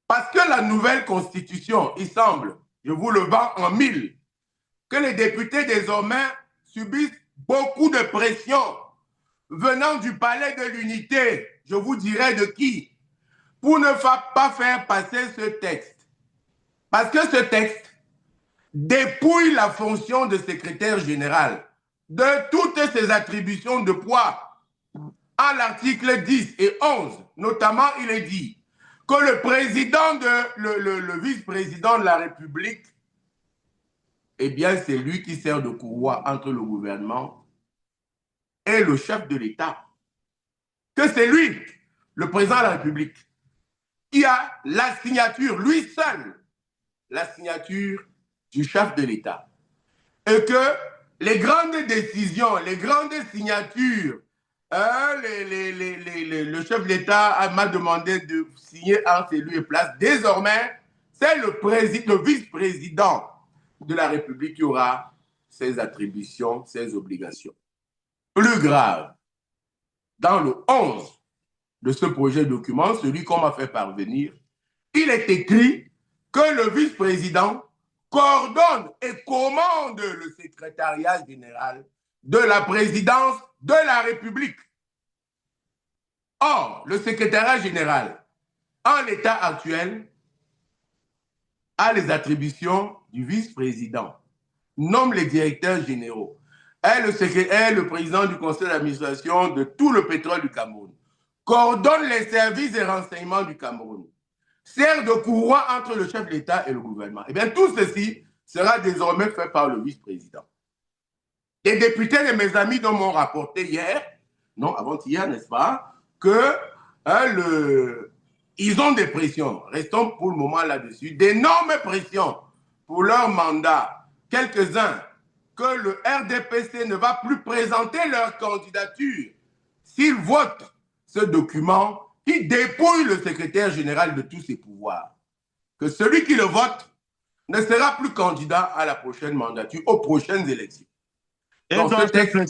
Parce que la nouvelle constitution, il semble, je vous le vends en mille, que les députés désormais subissent beaucoup de pression venant du palais de l'unité, je vous dirai de qui, pour ne pas faire passer ce texte. Parce que ce texte dépouille la fonction de secrétaire général de toutes ses attributions de poids. En l'article 10 et 11, notamment, il est dit que le président, le vice-président de la République, eh bien, c'est lui qui sert de courroie entre le gouvernement et le chef de l'État. Que c'est lui, le président de la République, qui a la signature, lui seul, la signature du chef de l'État. Et que les grandes décisions, les grandes signatures, le chef de l'État m'a demandé de signer entre lui et place. Désormais, c'est le vice-président de la République qui aura ses attributions, ses obligations. Plus grave, dans le 11 de ce projet de document, celui qu'on m'a fait parvenir, il est écrit que le vice-président coordonne et commande le secrétariat général de la présidence de la République. Or, le secrétariat général, en l'état actuel, a les attributions du vice-président, nomme les directeurs généraux, est le président du conseil d'administration de tout le pétrole du Cameroun, coordonne les services et renseignements du Cameroun, sert de courroie entre le chef de l'État et le gouvernement. Eh bien, tout ceci sera désormais fait par le vice-président. Les députés de mes amis dont m'ont rapporté hier, non, avant-hier, n'est-ce pas, que ils ont des pressions. Restons pour le moment là-dessus. D'énormes pressions pour leur mandat. Quelques-uns que le RDPC ne va plus présenter leur candidature s'ils votent ce document qui dépouille le secrétaire général de tous ses pouvoirs. Que celui qui le vote ne sera plus candidat à la prochaine mandature, aux prochaines élections. Donc, ce texte, il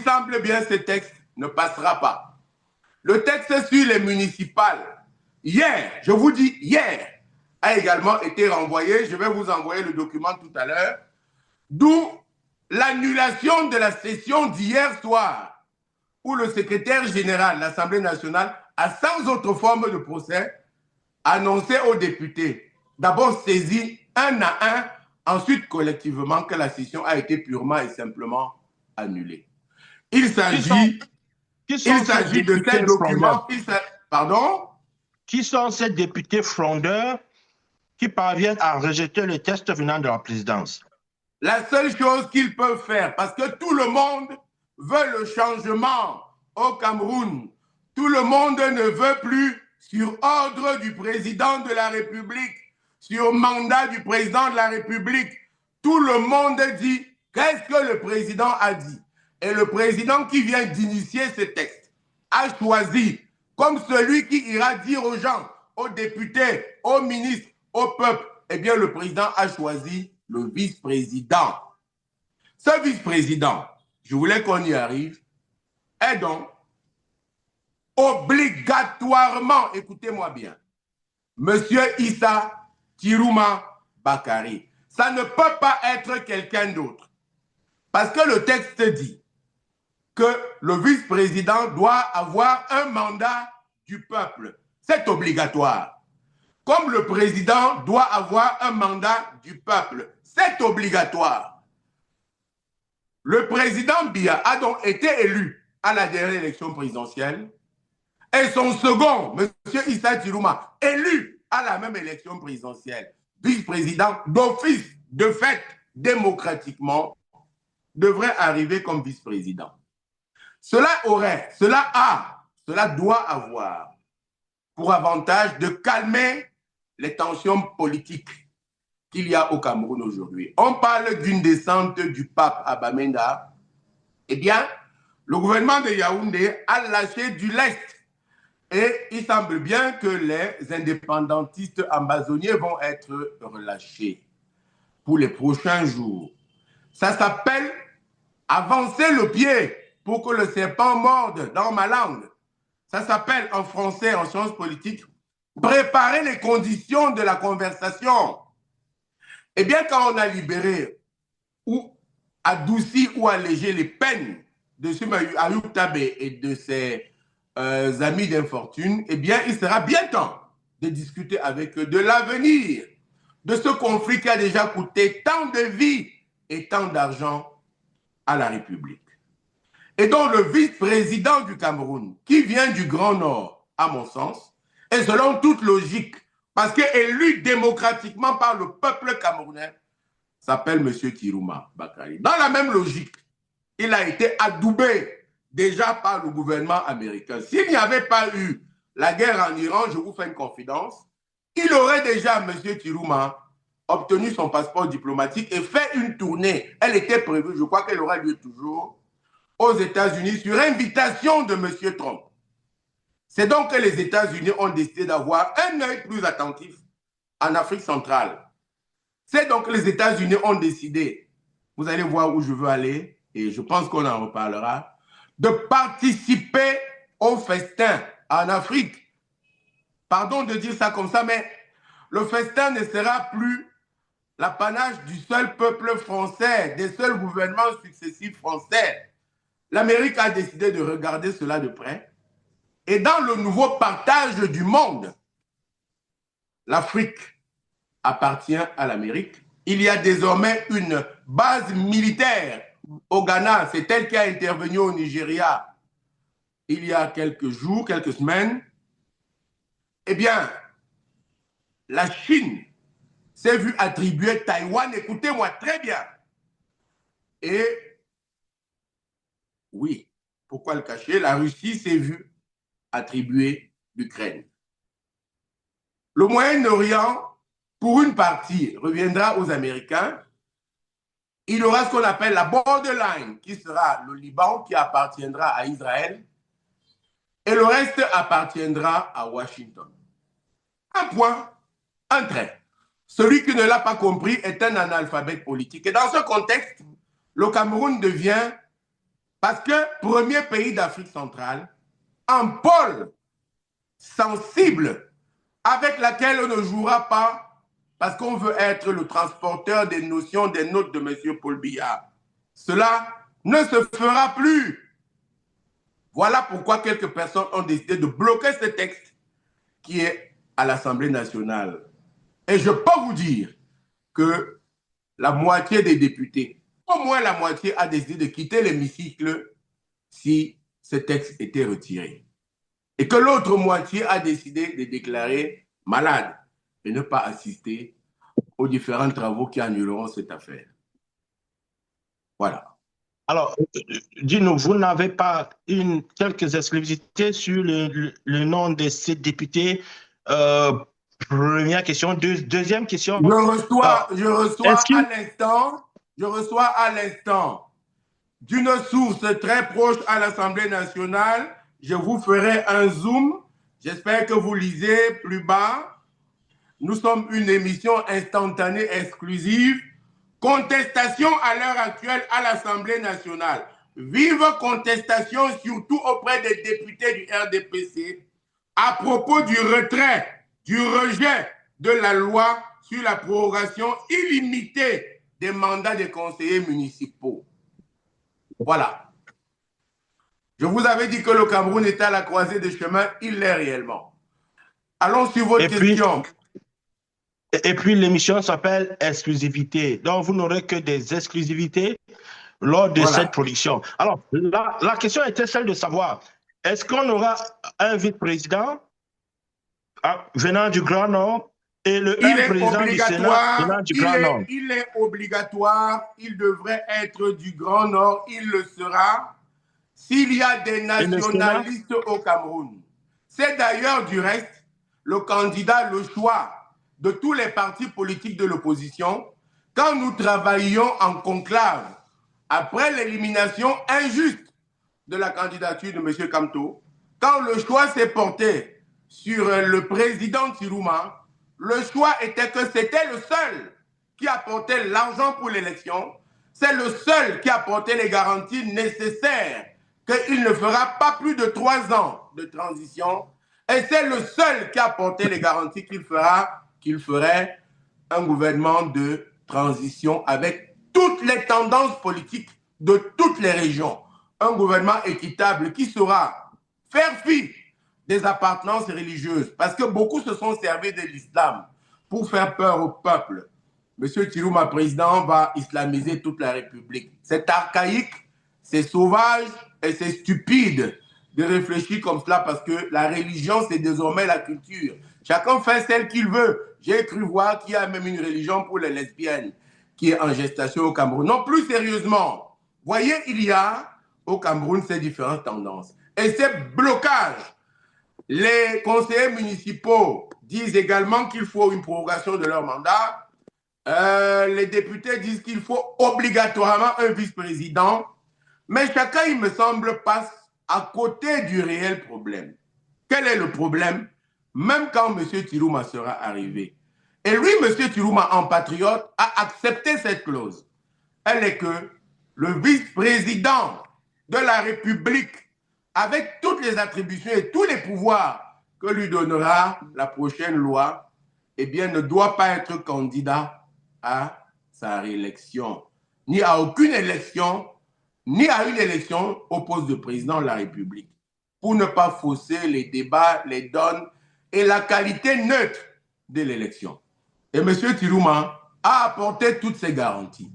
semble bien ce texte ne passera pas. Le texte sur les municipales, hier, je vous dis hier, a également été renvoyé. Je vais vous envoyer le document tout à l'heure, d'où l'annulation de la session d'hier soir, où le secrétaire général de l'Assemblée nationale a sans autre forme de procès annoncé aux députés, d'abord saisi un à un, ensuite collectivement, que la session a été purement et simplement annulée. Il s'agit de ces documents. Pardon? Qui sont ces députés frondeurs qui parviennent à rejeter le texte venant de la présidence? La seule chose qu'ils peuvent faire, parce que tout le monde veut le changement au Cameroun, tout le monde ne veut plus, sur ordre du président de la République, sur mandat du président de la République, tout le monde dit qu'est-ce que le président a dit. Et le président qui vient d'initier ce texte a choisi, comme celui qui ira dire aux gens, aux députés, aux ministres, au peuple, eh bien le président a choisi le vice-président. Ce vice-président, je voulais qu'on y arrive, est donc obligatoirement, écoutez-moi bien, Monsieur Issa Tirouma Bakari. Ça ne peut pas être quelqu'un d'autre. Parce que le texte dit que le vice-président doit avoir un mandat du peuple. C'est obligatoire. Comme le président doit avoir un mandat du peuple. C'est obligatoire. Le président Biya a donc été élu à la dernière élection présidentielle et son second, M. Issa Tirouma, élu à la même élection présidentielle, vice-président d'office, de fait, démocratiquement, devrait arriver comme vice-président. Cela doit avoir pour avantage de calmer les tensions politiques qu'il y a au Cameroun aujourd'hui. On parle d'une descente du pape à Bamenda. Eh bien, le gouvernement de Yaoundé a lâché du lest. Et il semble bien que les indépendantistes amazoniens vont être relâchés pour les prochains jours. Ça s'appelle avancer le pied pour que le serpent morde dans ma langue. Ça s'appelle en français, en sciences politiques, préparer les conditions de la conversation. Eh bien, quand on a libéré ou adouci ou allégé les peines de M. Ayoub Tabé et de ses amis d'infortune, eh bien, il sera bien temps de discuter avec eux de l'avenir de ce conflit qui a déjà coûté tant de vies et tant d'argent à la République. Et donc le vice-président du Cameroun, qui vient du Grand Nord, à mon sens, et selon toute logique, parce qu'élu démocratiquement par le peuple camerounais, s'appelle M. Kirouma Bakari. Dans la même logique, il a été adoubé déjà par le gouvernement américain. S'il n'y avait pas eu la guerre en Iran, je vous fais une confidence, il aurait déjà, M. Kirouma, obtenu son passeport diplomatique et fait une tournée. Elle était prévue, je crois qu'elle aura lieu toujours, aux États-Unis sur invitation de M. Trump. C'est donc que les États-Unis ont décidé d'avoir un œil plus attentif en Afrique centrale. C'est donc que les États-Unis ont décidé, vous allez voir où je veux aller, et je pense qu'on en reparlera, de participer au festin en Afrique. Pardon de dire ça comme ça, mais le festin ne sera plus l'apanage du seul peuple français, des seuls gouvernements successifs français. L'Amérique a décidé de regarder cela de près. Et dans le nouveau partage du monde, l'Afrique appartient à l'Amérique. Il y a désormais une base militaire au Ghana. C'est elle qui a intervenu au Nigeria il y a quelques jours, quelques semaines. Eh bien, la Chine s'est vue attribuer Taïwan. Écoutez-moi très bien. Et oui, pourquoi le cacher? La Russie s'est vue attribuer l'Ukraine. Le Moyen-Orient, pour une partie, reviendra aux Américains. Il y aura ce qu'on appelle la borderline, qui sera le Liban, qui appartiendra à Israël, et le reste appartiendra à Washington. Un point, un trait. Celui qui ne l'a pas compris est un analphabète politique. Et dans ce contexte, le Cameroun devient, parce que premier pays d'Afrique centrale, un pôle sensible avec laquelle on ne jouera pas parce qu'on veut être le transporteur des notions, des notes de M. Paul Biya. Cela ne se fera plus. Voilà pourquoi quelques personnes ont décidé de bloquer ce texte qui est à l'Assemblée nationale. Et je peux vous dire que la moitié des députés, au moins la moitié, a décidé de quitter l'hémicycle si ce texte était retiré. Et que l'autre moitié a décidé de déclarer malade et ne pas assister aux différents travaux qui annuleront cette affaire. Voilà. Alors, dis-nous, vous n'avez pas quelques exclusivités sur le nom de ces députés? Première question. Deuxième question. Je reçois à l'instant d'une source très proche à l'Assemblée nationale. Je vous ferai un zoom. J'espère que vous lisez plus bas. Nous sommes une émission instantanée exclusive. Contestation à l'heure actuelle à l'Assemblée nationale. Vive contestation, surtout auprès des députés du RDPC, à propos du retrait, du rejet de la loi sur la prorogation illimitée des mandats des conseillers municipaux. Voilà. Je vous avais dit que le Cameroun était à la croisée des chemins, il l'est réellement. Allons sur votre question. Et puis l'émission s'appelle Exclusivité. Donc vous n'aurez que des exclusivités lors de cette production. Alors, la question était celle de savoir, est-ce qu'on aura un vice-président venant du Grand Nord et un président du Sénat venant du Grand Nord? Il est obligatoire, il devrait être du Grand Nord, il le sera s'il y a des nationalistes au Cameroun. C'est d'ailleurs du reste le candidat, le choix de tous les partis politiques de l'opposition quand nous travaillions en conclave après l'élimination injuste de la candidature de M. Kamto, quand le choix s'est porté sur le président Kirouma, le choix était que c'était le seul qui apportait l'argent pour l'élection, c'est le seul qui apportait les garanties nécessaires qu'il ne fera pas plus de 3 ans de transition, et c'est le seul qui apportait les garanties qu'il ferait un gouvernement de transition avec toutes les tendances politiques de toutes les régions. Un gouvernement équitable qui saura faire fi des appartenances religieuses, parce que beaucoup se sont servis de l'islam. pour faire peur au peuple. Monsieur Chirouma, président, va islamiser toute la République. C'est archaïque, c'est sauvage et c'est stupide de réfléchir comme cela parce que la religion, c'est désormais la culture. Chacun fait celle qu'il veut. J'ai cru voir qu'il y a même une religion pour les lesbiennes qui est en gestation au Cameroun. Non, plus sérieusement, voyez, il y a au Cameroun ces différentes tendances. Et ces blocages, les conseillers municipaux disent également qu'il faut une prorogation de leur mandat. Les députés disent qu'il faut obligatoirement un vice-président. Mais chacun, il me semble, passe à côté du réel problème. Quel est le problème? Même quand M. Tirouma sera arrivé. Et lui, M. Tirouma, en patriote, a accepté cette clause. Elle est que le vice-président de la République, avec toutes les attributions et tous les pouvoirs que lui donnera la prochaine loi, eh bien, ne doit pas être candidat à sa réélection, ni à aucune élection, ni à une élection au poste de président de la République, pour ne pas fausser les débats, les donnes et la qualité neutre de l'élection. Et M. Tirouma a apporté toutes ces garanties.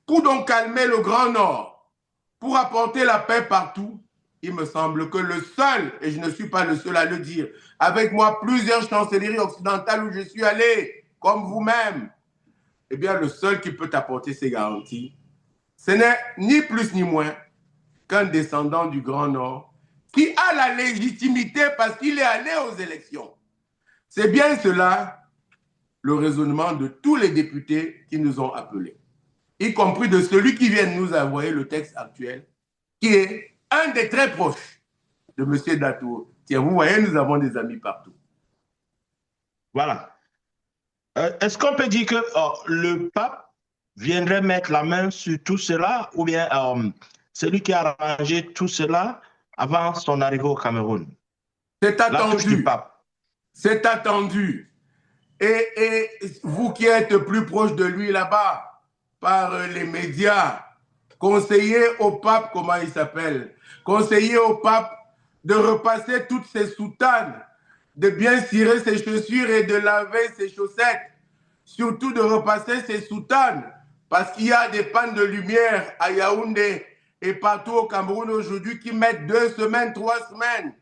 Pour donc calmer le Grand Nord, pour apporter la paix partout, il me semble que le seul, et je ne suis pas le seul à le dire, avec moi plusieurs chancelleries occidentales où je suis allé, comme vous-même, eh bien le seul qui peut apporter ces garanties, ce n'est ni plus ni moins qu'un descendant du Grand Nord qui a la légitimité parce qu'il est allé aux élections. C'est bien cela le raisonnement de tous les députés qui nous ont appelés, y compris de celui qui vient de nous envoyer le texte actuel, qui est un des très proches de M. Datour. Tiens, vous voyez, nous avons des amis partout. Voilà. Est-ce qu'on peut dire que le pape viendrait mettre la main sur tout cela ou bien c'est lui qui a arrangé tout cela avant son arrivée au Cameroun? C'est attendu. La touche du pape. C'est attendu. Et vous qui êtes plus proche de lui là-bas, par les médias, conseillez au pape, comment il s'appelle, conseillez au pape de repasser toutes ses soutanes, de bien cirer ses chaussures et de laver ses chaussettes, surtout de repasser ses soutanes, parce qu'il y a des pannes de lumière à Yaoundé et partout au Cameroun aujourd'hui qui mettent 2 semaines, 3 semaines,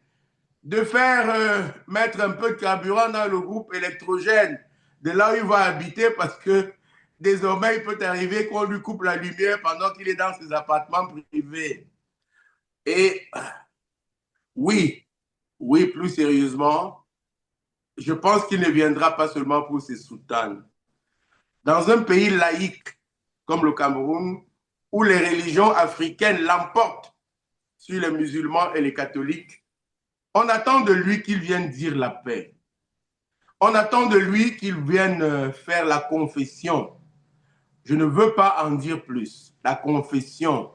de faire mettre un peu de carburant dans le groupe électrogène de là où il va habiter parce que désormais, il peut arriver qu'on lui coupe la lumière pendant qu'il est dans ses appartements privés. Et oui, plus sérieusement, je pense qu'il ne viendra pas seulement pour ses soutanes. Dans un pays laïque comme le Cameroun, où les religions africaines l'emportent sur les musulmans et les catholiques, on attend de lui qu'il vienne dire la paix. On attend de lui qu'il vienne faire la confession. Je ne veux pas en dire plus. La confession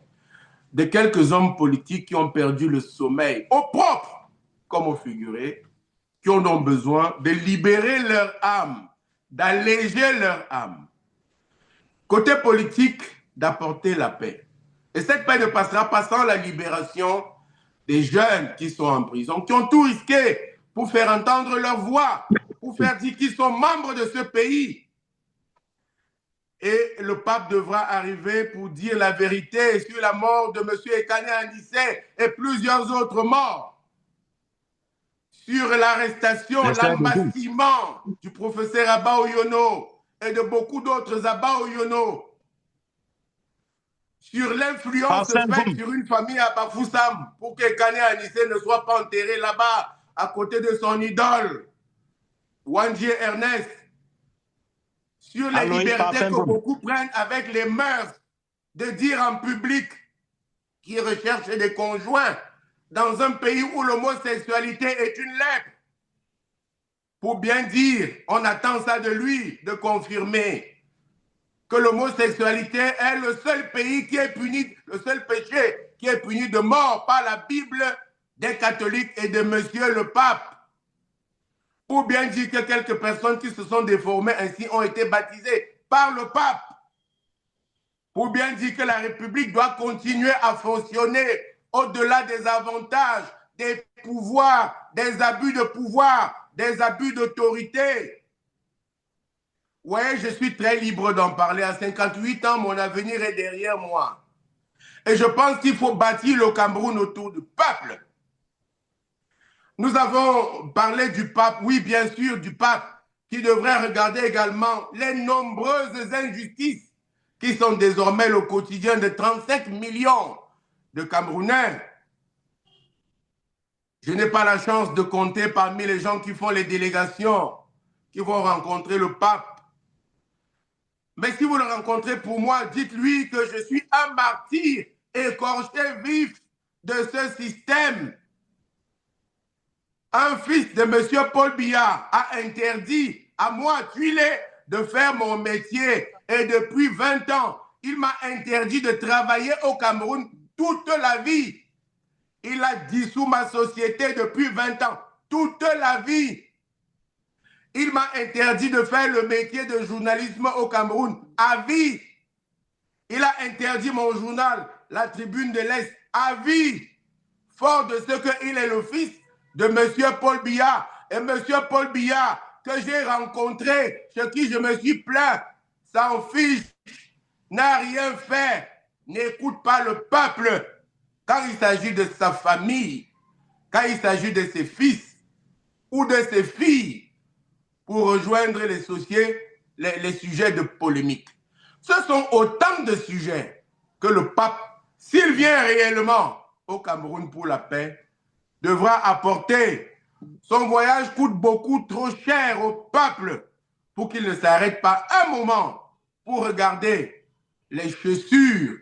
de quelques hommes politiques qui ont perdu le sommeil, au propre comme au figuré, qui ont donc besoin de libérer leur âme, d'alléger leur âme. Côté politique, d'apporter la paix. Et cette paix ne passera pas sans la libération des jeunes qui sont en prison, qui ont tout risqué pour faire entendre leur voix, pour faire dire qu'ils sont membres de ce pays. Et le pape devra arriver pour dire la vérité sur la mort de M. Ekane Andissé et plusieurs autres morts. Sur l'arrestation, l'embastiment du professeur Abba Oyono et de beaucoup d'autres Abba Oyono. Sur l'influence faite sur une famille à Bafoussam pour qu'Ekane Andissé ne soit pas enterré là-bas à côté de son idole, Wandji Ernest. Sur les libertés que beaucoup prennent avec les mœurs de dire en public qu'ils recherchent des conjoints dans un pays où l'homosexualité est une lèpre. Pour bien dire, on attend ça de lui, de confirmer que l'homosexualité est le seul pays qui est puni, le seul péché qui est puni de mort par la Bible des catholiques et de Monsieur le Pape. Pour bien dire que quelques personnes qui se sont déformées ainsi ont été baptisées par le pape. Pour bien dire que la République doit continuer à fonctionner au-delà des avantages, des pouvoirs, des abus de pouvoir, des abus d'autorité. Ouais, je suis très libre d'en parler. À 58 ans, mon avenir est derrière moi. Et je pense qu'il faut bâtir le Cameroun autour du peuple. Nous avons parlé du pape, oui, bien sûr, du pape, qui devrait regarder également les nombreuses injustices qui sont désormais le quotidien de 35 millions de Camerounais. Je n'ai pas la chance de compter parmi les gens qui font les délégations, qui vont rencontrer le pape. Mais si vous le rencontrez pour moi, dites-lui que je suis un martyr écorché vif de ce système. Un fils de M. Paul Biya a interdit à moi, Tuilé, de faire mon métier. Et depuis 20 ans, il m'a interdit de travailler au Cameroun toute la vie. Il a dissous ma société depuis 20 ans, toute la vie. Il m'a interdit de faire le métier de journalisme au Cameroun à vie. Il a interdit mon journal, La Tribune de l'Est, à vie. Fort de ce qu'il est le fils de M. Paul Biya. Et M. Paul Biya, que j'ai rencontré, chez qui je me suis plaint, s'en fiche, n'a rien fait, n'écoute pas le peuple. Quand il s'agit de sa famille, quand il s'agit de ses fils ou de ses filles, pour rejoindre les sujets de polémique. Ce sont autant de sujets que le pape, s'il vient réellement au Cameroun pour la paix, devra apporter. Son voyage coûte beaucoup trop cher au peuple pour qu'il ne s'arrête pas un moment pour regarder les chaussures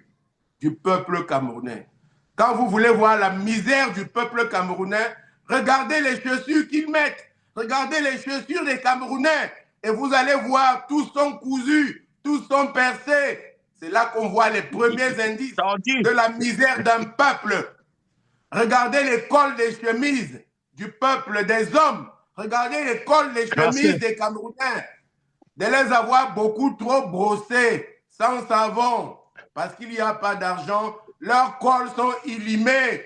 du peuple camerounais. Quand vous voulez voir la misère du peuple camerounais, regardez les chaussures qu'ils mettent. Regardez les chaussures des Camerounais et vous allez voir, tous sont cousus, tous sont percés. C'est là qu'on voit les premiers indices de la misère d'un peuple. Regardez les cols des chemises du peuple, des hommes. Regardez les cols des chemises des Camerounais. De les avoir beaucoup trop brossés, sans savon, parce qu'il n'y a pas d'argent. Leurs cols sont illimés.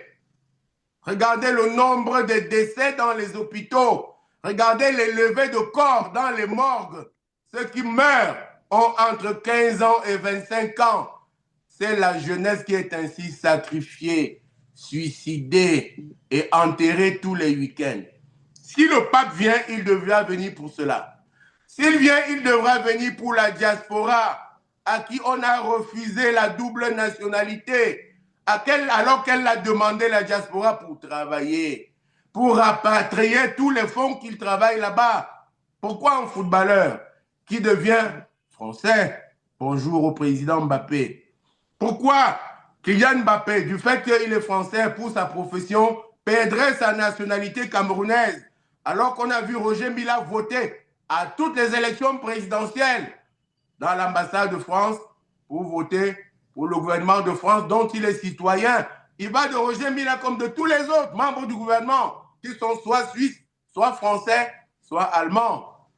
Regardez le nombre de décès dans les hôpitaux. Regardez les levées de corps dans les morgues. Ceux qui meurent ont entre 15 ans et 25 ans. C'est la jeunesse qui est ainsi sacrifiée, suicidée et enterrée tous les week-ends. Si le pape vient, il devra venir pour cela. S'il vient, il devra venir pour la diaspora, à qui on a refusé la double nationalité, alors qu'elle a demandé la diaspora pour travailler, pour rapatrier tous les fonds qu'il travaille là-bas. Pourquoi un footballeur qui devient français, bonjour au président Mbappé, pourquoi Kylian Mbappé, du fait qu'il est français pour sa profession, perdrait sa nationalité camerounaise, alors qu'on a vu Roger Mila voter à toutes les élections présidentielles dans l'ambassade de France pour voter pour le gouvernement de France dont il est citoyen. Il va de Roger Mila comme de tous les autres membres du gouvernement qui sont soit suisses, soit français, soit allemands.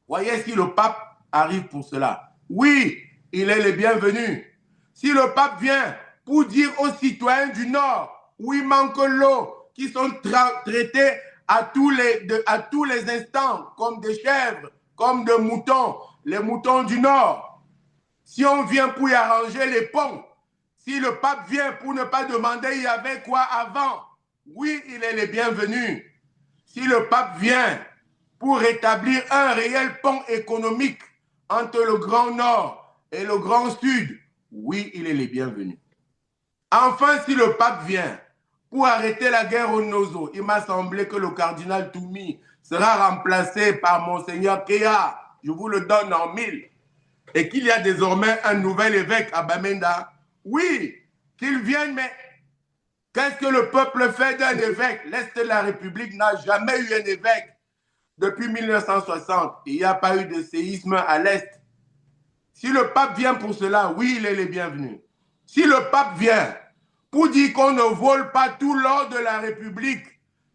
Voyez si le pape arrive pour cela. Oui, il est le bienvenu. Si le pape vient pour dire aux citoyens du Nord où il manque l'eau, qui sont traités à tous les instants comme des chèvres, comme des moutons, les moutons du Nord. Si on vient pour y arranger les ponts, si le pape vient pour ne pas demander il y avait quoi avant, oui, il est le bienvenu. Si le pape vient pour rétablir un réel pont économique entre le Grand Nord et le Grand Sud, oui, il est le bienvenu. Enfin, si le pape vient pour arrêter la guerre au Nozo, il m'a semblé que le cardinal Toumi sera remplacé par Monseigneur Kea, je vous le donne en 1000, et qu'il y a désormais un nouvel évêque à Bamenda. Oui, qu'il vienne, mais qu'est-ce que le peuple fait d'un évêque? L'Est de la République n'a jamais eu un évêque. Depuis 1960, il n'y a pas eu de séisme à l'Est. Si le pape vient pour cela, oui, il est le bienvenu. Si le pape vient pour dire qu'on ne vole pas tout l'or de la République,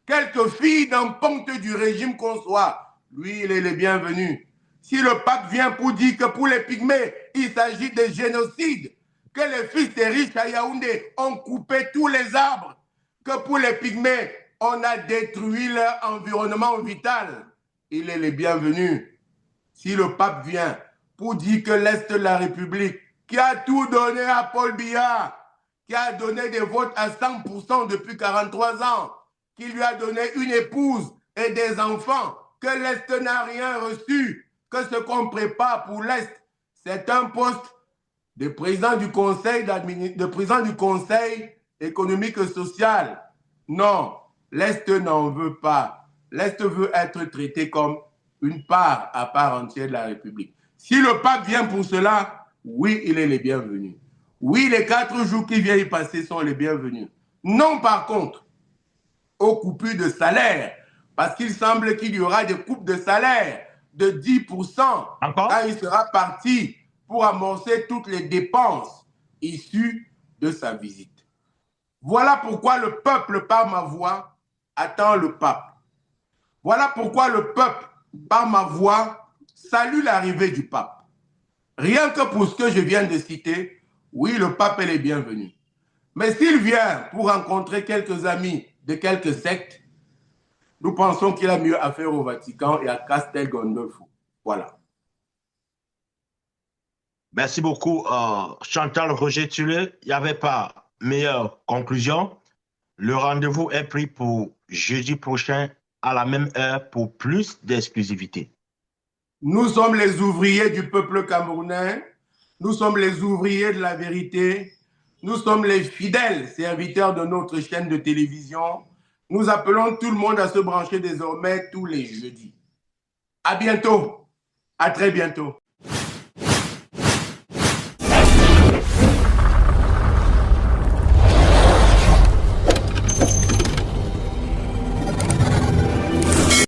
quelques filles d'un ponte du régime qu'on soit, lui, il est le bienvenu. Si le pape vient pour dire que pour les pygmées, il s'agit de génocide, que les fils des riches à Yaoundé ont coupé tous les arbres, que pour les pygmées, on a détruit leur environnement vital, il est le bienvenu. si le pape vient pour dire que l'Est de la République, qui a tout donné à Paul Biya, qui a donné des votes à 100% depuis 43 ans, qui lui a donné une épouse et des enfants, que l'Est n'a rien reçu, que ce qu'on prépare pour l'Est, c'est un poste de président du Conseil économique et social. Non, l'Est n'en veut pas. L'Est veut être traité comme une part à part entière de la République. Si le pape vient pour cela, oui, il est le bienvenu. Oui, les 4 jours qui viennent y passer sont les bienvenus. Non, par contre, aux coupures de salaire, parce qu'il semble qu'il y aura des coupes de salaire de 10% Encore? quand il sera parti pour amorcer toutes les dépenses issues de sa visite. Voilà pourquoi le peuple, par ma voix, attend le pape. Voilà pourquoi le peuple, par ma voix, salue l'arrivée du pape. Rien que pour ce que je viens de citer, oui, le pape est le bienvenu. Mais s'il vient pour rencontrer quelques amis de quelques sectes, nous pensons qu'il a mieux à faire au Vatican et à Castel Gandolfo. Voilà. Merci beaucoup, Chantal Roger Tulé. Il n'y avait pas meilleure conclusion. Le rendez-vous est pris pour jeudi prochain à la même heure pour plus d'exclusivité. Nous sommes les ouvriers du peuple camerounais. Nous sommes les ouvriers de la vérité. Nous sommes les fidèles serviteurs de notre chaîne de télévision. Nous appelons tout le monde à se brancher désormais tous les jeudis. À bientôt. À très bientôt.